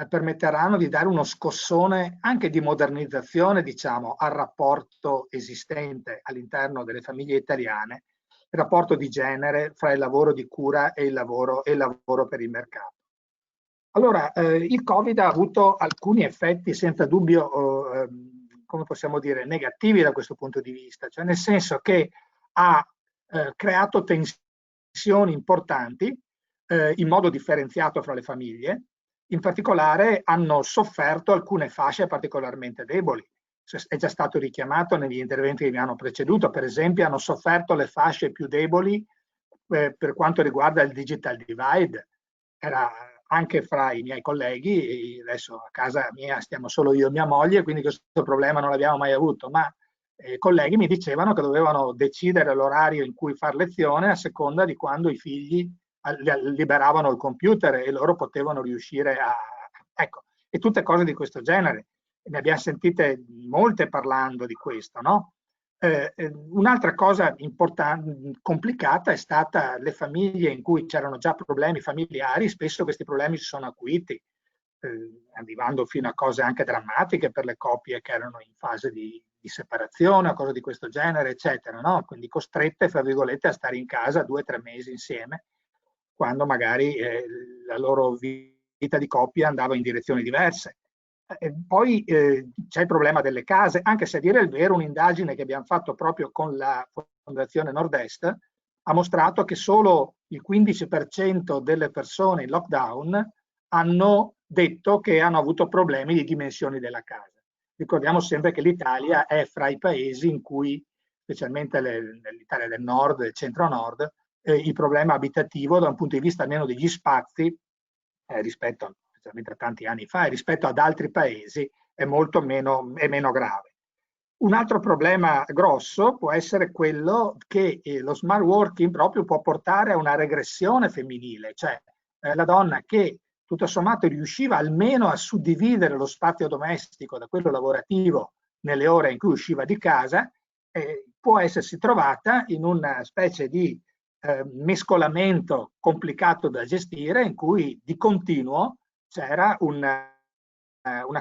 permetteranno di dare uno scossone anche di modernizzazione, diciamo, al rapporto esistente all'interno delle famiglie italiane, il rapporto di genere fra il lavoro di cura e il lavoro per il mercato. Allora, il Covid ha avuto alcuni effetti senza dubbio, come possiamo dire, negativi da questo punto di vista, cioè nel senso che ha creato tensioni importanti in modo differenziato fra le famiglie. In particolare hanno sofferto alcune fasce particolarmente deboli. È già stato richiamato negli interventi che mi hanno preceduto. Per esempio, hanno sofferto le fasce più deboli per quanto riguarda il digital divide. Era anche fra i miei colleghi, adesso a casa mia stiamo solo io e mia moglie, quindi questo problema non l'abbiamo mai avuto, ma colleghi mi dicevano che dovevano decidere l'orario in cui far lezione a seconda di quando i figli liberavano il computer e loro potevano riuscire a... Ecco, e tutte cose di questo genere. Ne abbiamo sentite molte parlando di questo, no? Un'altra cosa importante, complicata, è stata le famiglie in cui c'erano già problemi familiari, spesso questi problemi si sono acuiti. arrivando fino a cose anche drammatiche per le coppie che erano in fase di separazione o cose di questo genere, eccetera, no? Quindi costrette, fra virgolette, a stare in casa 2 o 3 mesi insieme, quando magari la loro vita di coppia andava in direzioni diverse. Poi c'è il problema delle case, anche se a dire il vero un'indagine che abbiamo fatto proprio con la Fondazione Nord-Est ha mostrato che solo il 15% delle persone in lockdown hanno detto che hanno avuto problemi di dimensioni della casa. Ricordiamo sempre che l'Italia è fra i paesi in cui, specialmente nell'Italia del nord e centro-nord, il problema abitativo da un punto di vista almeno degli spazi, rispetto specialmente a tanti anni fa, e rispetto ad altri paesi è molto meno grave. Un altro problema grosso può essere quello che lo smart working proprio può portare a una regressione femminile, cioè la donna che tutto sommato riusciva almeno a suddividere lo spazio domestico da quello lavorativo nelle ore in cui usciva di casa, può essersi trovata in una specie di mescolamento complicato da gestire, in cui di continuo c'era una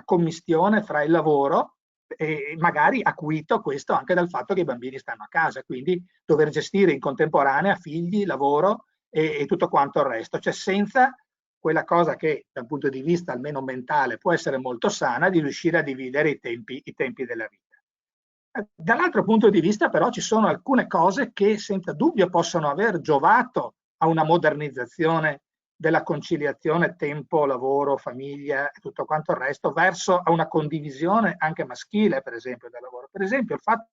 commistione fra il lavoro e magari acuito questo anche dal fatto che i bambini stanno a casa, quindi dover gestire in contemporanea figli, lavoro e tutto quanto il resto, cioè senza quella cosa che dal punto di vista almeno mentale può essere molto sana, di riuscire a dividere i tempi della vita. Dall'altro punto di vista però ci sono alcune cose che senza dubbio possono aver giovato a una modernizzazione della conciliazione tempo, lavoro, famiglia e tutto quanto il resto, verso a una condivisione anche maschile, per esempio, del lavoro. Per esempio il fatto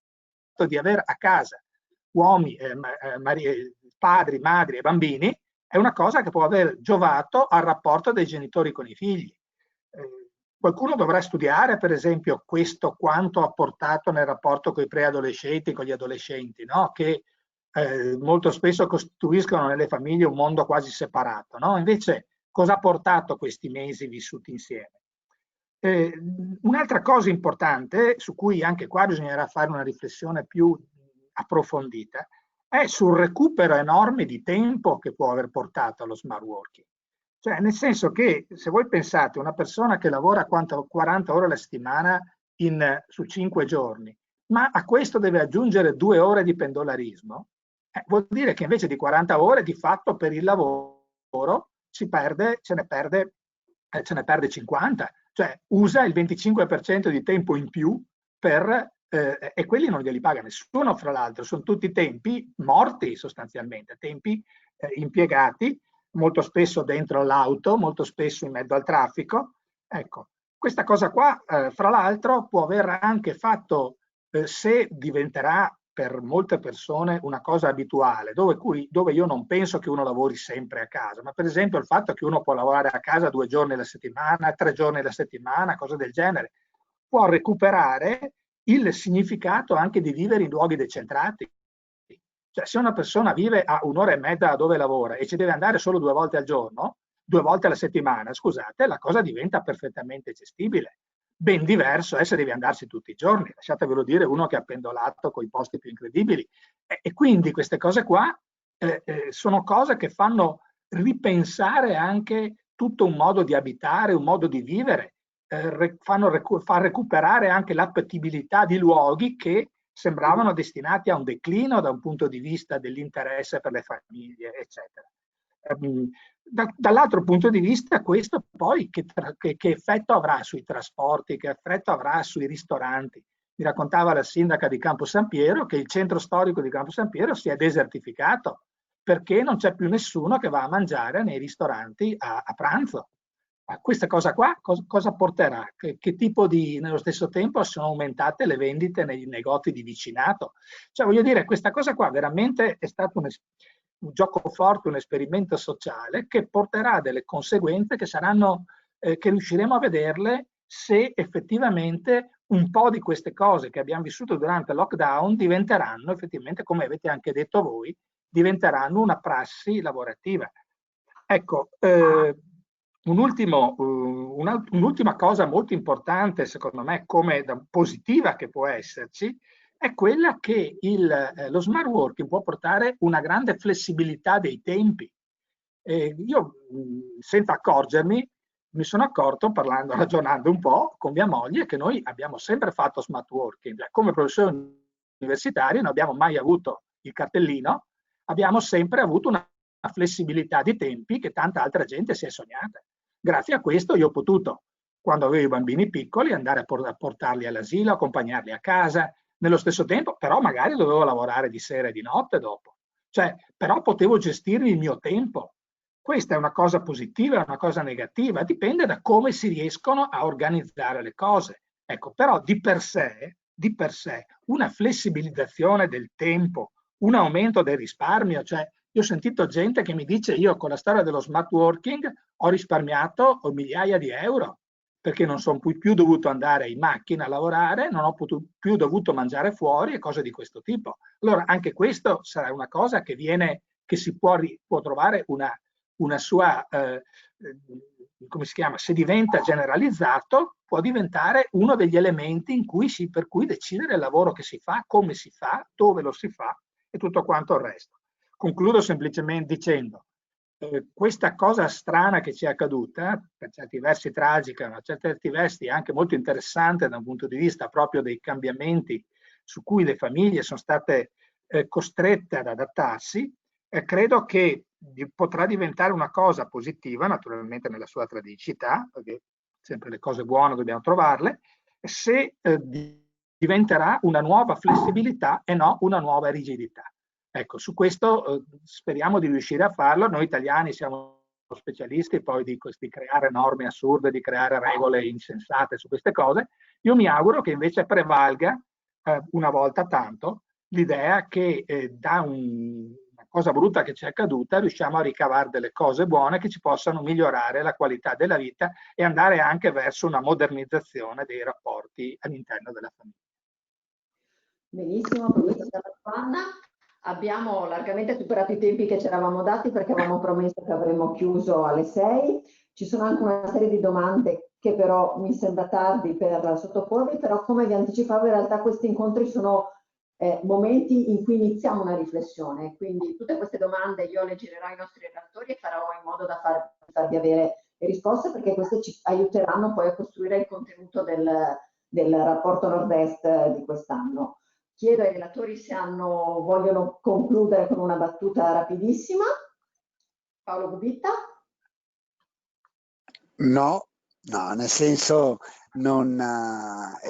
di avere a casa uomini, padri, madri e bambini è una cosa che può aver giovato al rapporto dei genitori con i figli. Qualcuno dovrà studiare, per esempio, questo quanto ha portato nel rapporto con i preadolescenti, con gli adolescenti, no? Che molto spesso costituiscono nelle famiglie un mondo quasi separato, no? Invece, cosa ha portato questi mesi vissuti insieme? Un'altra cosa importante, su cui anche qua bisognerà fare una riflessione più approfondita, è sul recupero enorme di tempo che può aver portato allo smart working. Cioè, nel senso che, se voi pensate, una persona che lavora 40 ore alla settimana su 5 giorni, ma a questo deve aggiungere 2 ore di pendolarismo, vuol dire che invece di 40 ore di fatto per il lavoro ce ne perde 50, cioè usa il 25% di tempo in più e quelli non glieli paga nessuno, fra l'altro, sono tutti tempi morti sostanzialmente, tempi impiegati molto spesso dentro l'auto, molto spesso in mezzo al traffico. Ecco, questa cosa qua, fra l'altro, può aver anche fatto, se diventerà per molte persone una cosa abituale, dove io non penso che uno lavori sempre a casa, ma per esempio il fatto che uno può lavorare a casa 2 giorni alla settimana, 3 giorni alla settimana, cose del genere, può recuperare il significato anche di vivere in luoghi decentrati. Cioè, se una persona vive a 1 ora e mezza da dove lavora e ci deve andare solo 2 volte al giorno, 2 volte alla settimana, scusate, la cosa diventa perfettamente gestibile. Ben diverso è se devi andarsi tutti i giorni, lasciatevelo dire uno che ha pendolato con i posti più incredibili. E quindi queste cose qua sono cose che fanno ripensare anche tutto un modo di abitare, un modo di vivere, fa recuperare anche l'appetibilità di luoghi che sembravano destinati a un declino da un punto di vista dell'interesse per le famiglie, eccetera. Dall'altro punto di vista, questo poi che effetto avrà sui trasporti, che effetto avrà sui ristoranti? Mi raccontava la sindaca di Campo San Piero che il centro storico di Campo San Piero si è desertificato perché non c'è più nessuno che va a mangiare nei ristoranti a pranzo. Questa cosa qua cosa porterà? Che tipo nello stesso tempo sono aumentate le vendite nei negozi di vicinato? Cioè, voglio dire, questa cosa qua veramente è stato un gioco forte, un esperimento sociale che porterà delle conseguenze che saranno, che riusciremo a vederle se effettivamente un po' di queste cose che abbiamo vissuto durante il lockdown diventeranno effettivamente, come avete anche detto voi, diventeranno una prassi lavorativa. Ecco, un'ultima cosa molto importante, secondo me, come positiva che può esserci, è quella che lo smart working può portare una grande flessibilità dei tempi. Io, senza accorgermi, mi sono accorto, ragionando un po' con mia moglie, che noi abbiamo sempre fatto smart working. Come professori universitari non abbiamo mai avuto il cartellino, abbiamo sempre avuto una flessibilità di tempi che tanta altra gente si è sognata. Grazie a questo io ho potuto, quando avevo i bambini piccoli, andare a portarli all'asilo, accompagnarli a casa. Nello stesso tempo, però, magari dovevo lavorare di sera e di notte dopo. Cioè, però potevo gestirmi il mio tempo. Questa è una cosa positiva, è una cosa negativa, dipende da come si riescono a organizzare le cose. Ecco, però di per sé, una flessibilizzazione del tempo, un aumento del risparmio, cioè io ho sentito gente che mi dice io con la storia dello smart working ho risparmiato migliaia di euro perché non sono più dovuto andare in macchina a lavorare, non ho più dovuto mangiare fuori e cose di questo tipo. Allora anche questo sarà una cosa che si può trovare una sua, come si chiama, se diventa generalizzato, può diventare uno degli elementi per cui decidere il lavoro che si fa, come si fa, dove lo si fa e tutto quanto il resto. Concludo semplicemente dicendo, questa cosa strana che ci è accaduta, per certi versi tragica, ma per certi versi anche molto interessante da un punto di vista proprio dei cambiamenti su cui le famiglie sono state costrette ad adattarsi, credo che potrà diventare una cosa positiva, naturalmente nella sua tradicità, perché sempre le cose buone dobbiamo trovarle, se diventerà una nuova flessibilità e non una nuova rigidità. Ecco, su questo speriamo di riuscire a farlo. Noi italiani siamo specialisti poi di creare norme assurde, di creare regole insensate su queste cose. Io mi auguro che invece prevalga una volta tanto l'idea che da una cosa brutta che ci è accaduta riusciamo a ricavare delle cose buone che ci possano migliorare la qualità della vita e andare anche verso una modernizzazione dei rapporti all'interno della famiglia. Benissimo, professor Giovanna. Abbiamo largamente superato i tempi che ci eravamo dati perché avevamo promesso che avremmo chiuso alle 6. Ci sono anche una serie di domande che però mi sembra tardi per sottoporvi, però come vi anticipavo in realtà questi incontri sono momenti in cui iniziamo una riflessione, quindi tutte queste domande io le girerò ai nostri relatori e farò in modo da farvi avere le risposte perché queste ci aiuteranno poi a costruire il contenuto del rapporto Nord-Est di quest'anno. Chiedo ai relatori se vogliono concludere con una battuta rapidissima. Paolo Gubitta? No, nel senso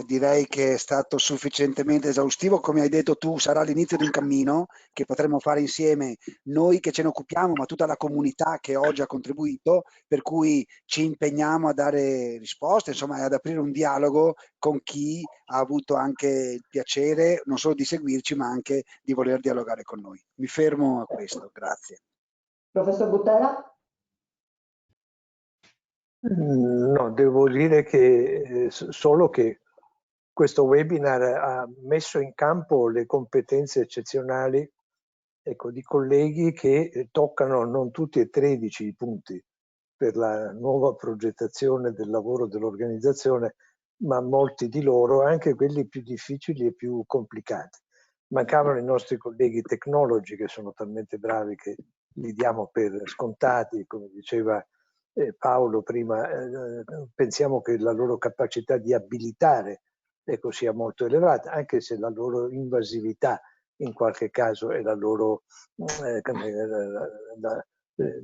direi che è stato sufficientemente esaustivo. Come hai detto tu, sarà l'inizio di un cammino che potremo fare insieme noi che ce ne occupiamo, ma tutta la comunità che oggi ha contribuito, per cui ci impegniamo a dare risposte, insomma, ad aprire un dialogo con chi ha avuto anche il piacere non solo di seguirci, ma anche di voler dialogare con noi. Mi fermo a questo, grazie. Professor Butera? No, devo dire che solo che questo webinar ha messo in campo le competenze eccezionali, ecco, di colleghi che toccano non tutti e 13 i punti per la nuova progettazione del lavoro dell'organizzazione, ma molti di loro, anche quelli più difficili e più complicati. Mancavano i nostri colleghi tecnologi che sono talmente bravi che li diamo per scontati, come diceva Paolo prima, pensiamo che la loro capacità di abilitare sia molto elevata, anche se la loro invasività in qualche caso è il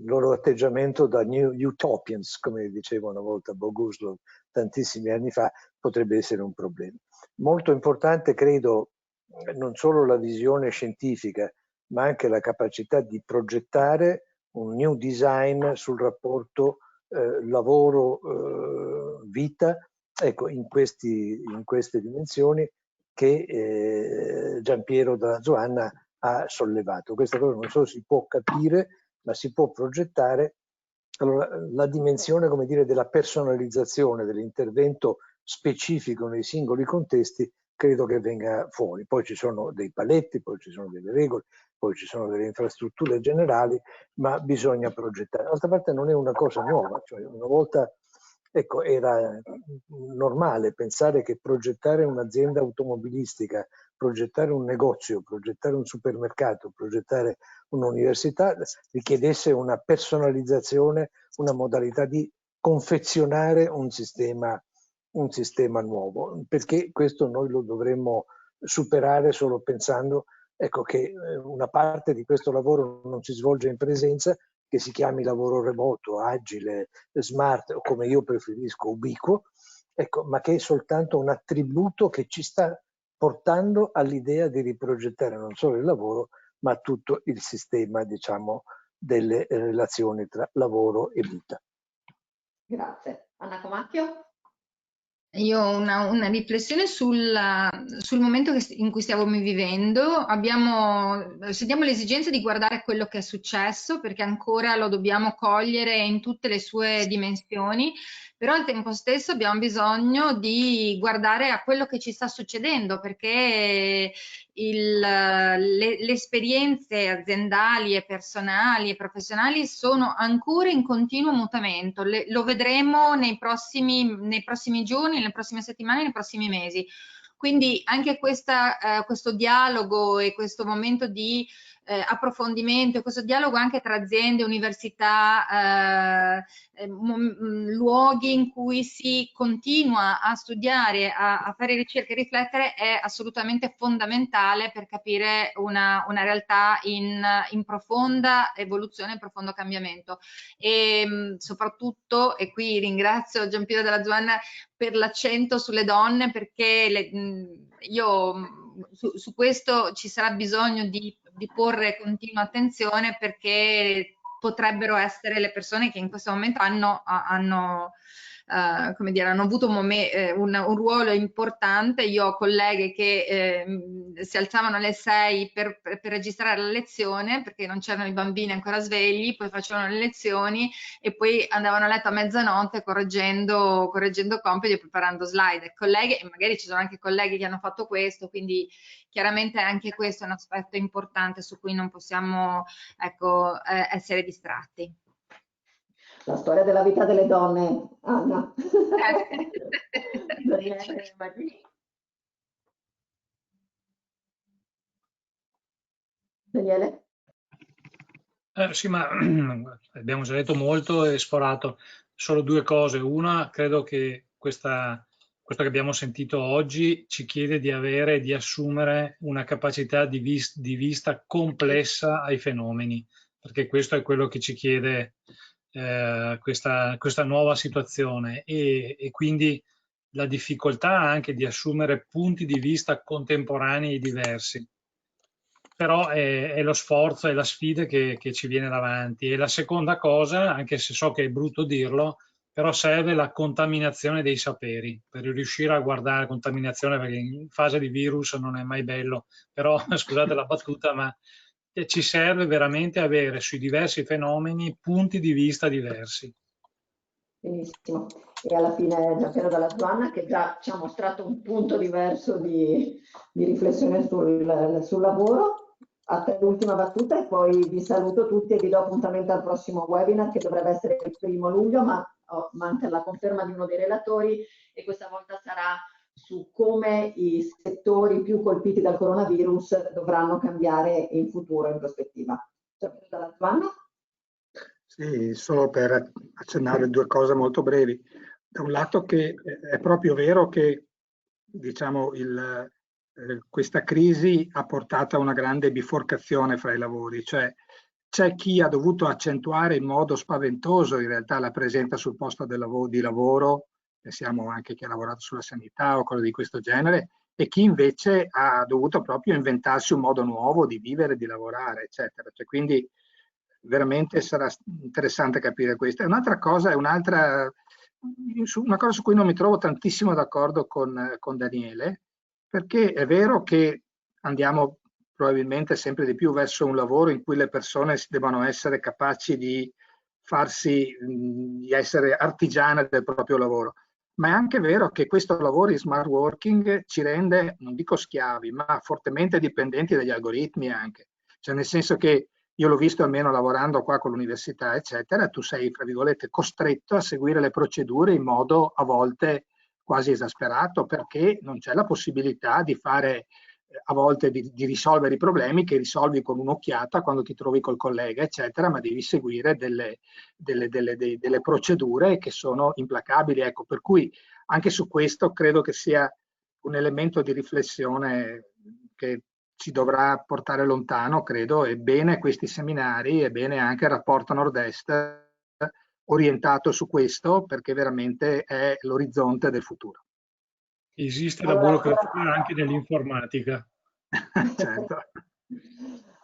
loro atteggiamento da new utopians, come diceva una volta Boguslav tantissimi anni fa, potrebbe essere un problema. Molto importante, credo, non solo la visione scientifica, ma anche la capacità di progettare un new design sul rapporto lavoro-vita, ecco, in queste dimensioni che Giampiero Dalla Zuanna ha sollevato. Questa cosa non solo si può capire, ma si può progettare. Allora, la dimensione, come dire, della personalizzazione, dell'intervento specifico nei singoli contesti, credo che venga fuori. Poi ci sono dei paletti, poi ci sono delle regole, poi ci sono delle infrastrutture generali, ma bisogna progettare. D'altra parte non è una cosa nuova, cioè una volta, ecco, era normale pensare che progettare un'azienda automobilistica, progettare un negozio, progettare un supermercato, progettare un'università richiedesse una personalizzazione, una modalità di confezionare un sistema nuovo, perché questo noi lo dovremmo superare solo pensando, ecco, che una parte di questo lavoro non si svolge in presenza, che si chiami lavoro remoto, agile, smart o come io preferisco ubiquo, ecco, ma che è soltanto un attributo che ci sta portando all'idea di riprogettare non solo il lavoro, ma tutto il sistema, diciamo, delle relazioni tra lavoro e vita. Grazie. Anna Comacchio? Io ho una riflessione sul momento in cui stiamo vivendo. Sentiamo l'esigenza di guardare quello che è successo, perché ancora lo dobbiamo cogliere in tutte le sue dimensioni, però al tempo stesso abbiamo bisogno di guardare a quello che ci sta succedendo, perché le esperienze aziendali e personali e professionali sono ancora in continuo mutamento. Lo vedremo nei prossimi giorni, nelle prossime settimane, nei prossimi mesi. Quindi anche questo dialogo e questo momento di approfondimento, questo dialogo anche tra aziende, università, luoghi in cui si continua a studiare, a fare ricerche e riflettere, è assolutamente fondamentale per capire una realtà in profonda evoluzione, in profondo cambiamento. E soprattutto, e qui ringrazio Giampiero Della Zuanna per l'accento sulle donne, perché su questo ci sarà bisogno di porre continua attenzione, perché potrebbero essere le persone che in questo momento hanno come dire, hanno avuto un ruolo importante. Io ho colleghe che si alzavano alle 6 per registrare la lezione, perché non c'erano i bambini ancora svegli, poi facevano le lezioni e poi andavano a letto a mezzanotte correggendo compiti e preparando slide. Colleghe, e magari ci sono anche colleghi che hanno fatto questo, quindi chiaramente anche questo è un aspetto importante su cui non possiamo, ecco, essere distratti. La storia della vita delle donne, Anna. Daniele? Sì, ma abbiamo già detto molto e sforato. Solo due cose. Una, credo che questo che abbiamo sentito oggi ci chiede di avere e di assumere una capacità di vista complessa ai fenomeni, perché questo è quello che ci chiede questa nuova situazione e quindi la difficoltà anche di assumere punti di vista contemporanei e diversi. Però è lo sforzo e la sfida che ci viene davanti. E la seconda cosa, anche se so che è brutto dirlo, però serve la contaminazione dei saperi per riuscire a guardare contaminazione, perché in fase di virus non è mai bello, però scusate la battuta, ma ci serve veramente avere sui diversi fenomeni punti di vista diversi. Benissimo. E alla fine Giampiero Della Zuanna, che già ci ha mostrato un punto diverso di riflessione sul lavoro. A te l'ultima battuta e poi vi saluto tutti e vi do appuntamento al prossimo webinar, che dovrebbe essere il 1° luglio, ma manca la conferma di uno dei relatori e questa volta sarà su come i settori più colpiti dal coronavirus dovranno cambiare in futuro, in prospettiva. Giampiero Della Zuanna? Sì, solo per accennare due cose molto brevi. Da un lato che è proprio vero che, diciamo, questa crisi ha portato a una grande biforcazione fra i lavori, cioè c'è chi ha dovuto accentuare in modo spaventoso in realtà la presenza sul posto di lavoro, pensiamo anche chi ha lavorato sulla sanità o cose di questo genere, e chi invece ha dovuto proprio inventarsi un modo nuovo di vivere, di lavorare, eccetera. Cioè, quindi veramente sarà interessante capire questo. E un'altra cosa è una cosa su cui non mi trovo tantissimo d'accordo con Daniele, perché è vero che andiamo probabilmente sempre di più verso un lavoro in cui le persone devono essere capaci di essere artigiane del proprio lavoro, ma è anche vero che questo lavoro in smart working ci rende, non dico schiavi, ma fortemente dipendenti dagli algoritmi anche. Cioè nel senso che io l'ho visto almeno lavorando qua con l'università, eccetera, tu sei, tra virgolette, costretto a seguire le procedure in modo a volte quasi esasperato, perché non c'è la possibilità di fare a volte di risolvere i problemi che risolvi con un'occhiata quando ti trovi col collega, eccetera, ma devi seguire delle procedure che sono implacabili. Ecco, per cui anche su questo credo che sia un elemento di riflessione che ci dovrà portare lontano, credo, e bene questi seminari, e bene anche il rapporto Nord-Est orientato su questo, perché veramente è l'orizzonte del futuro. Esiste la burocrazia anche nell'informatica. Certo.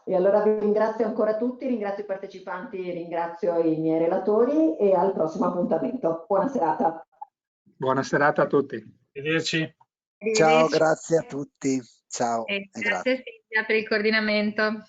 E allora vi ringrazio ancora tutti, ringrazio i partecipanti, ringrazio i miei relatori e al prossimo appuntamento. Buona serata. Buona serata a tutti. Arrivederci. Ciao, grazie a tutti. Ciao. E grazie Silvia per il coordinamento.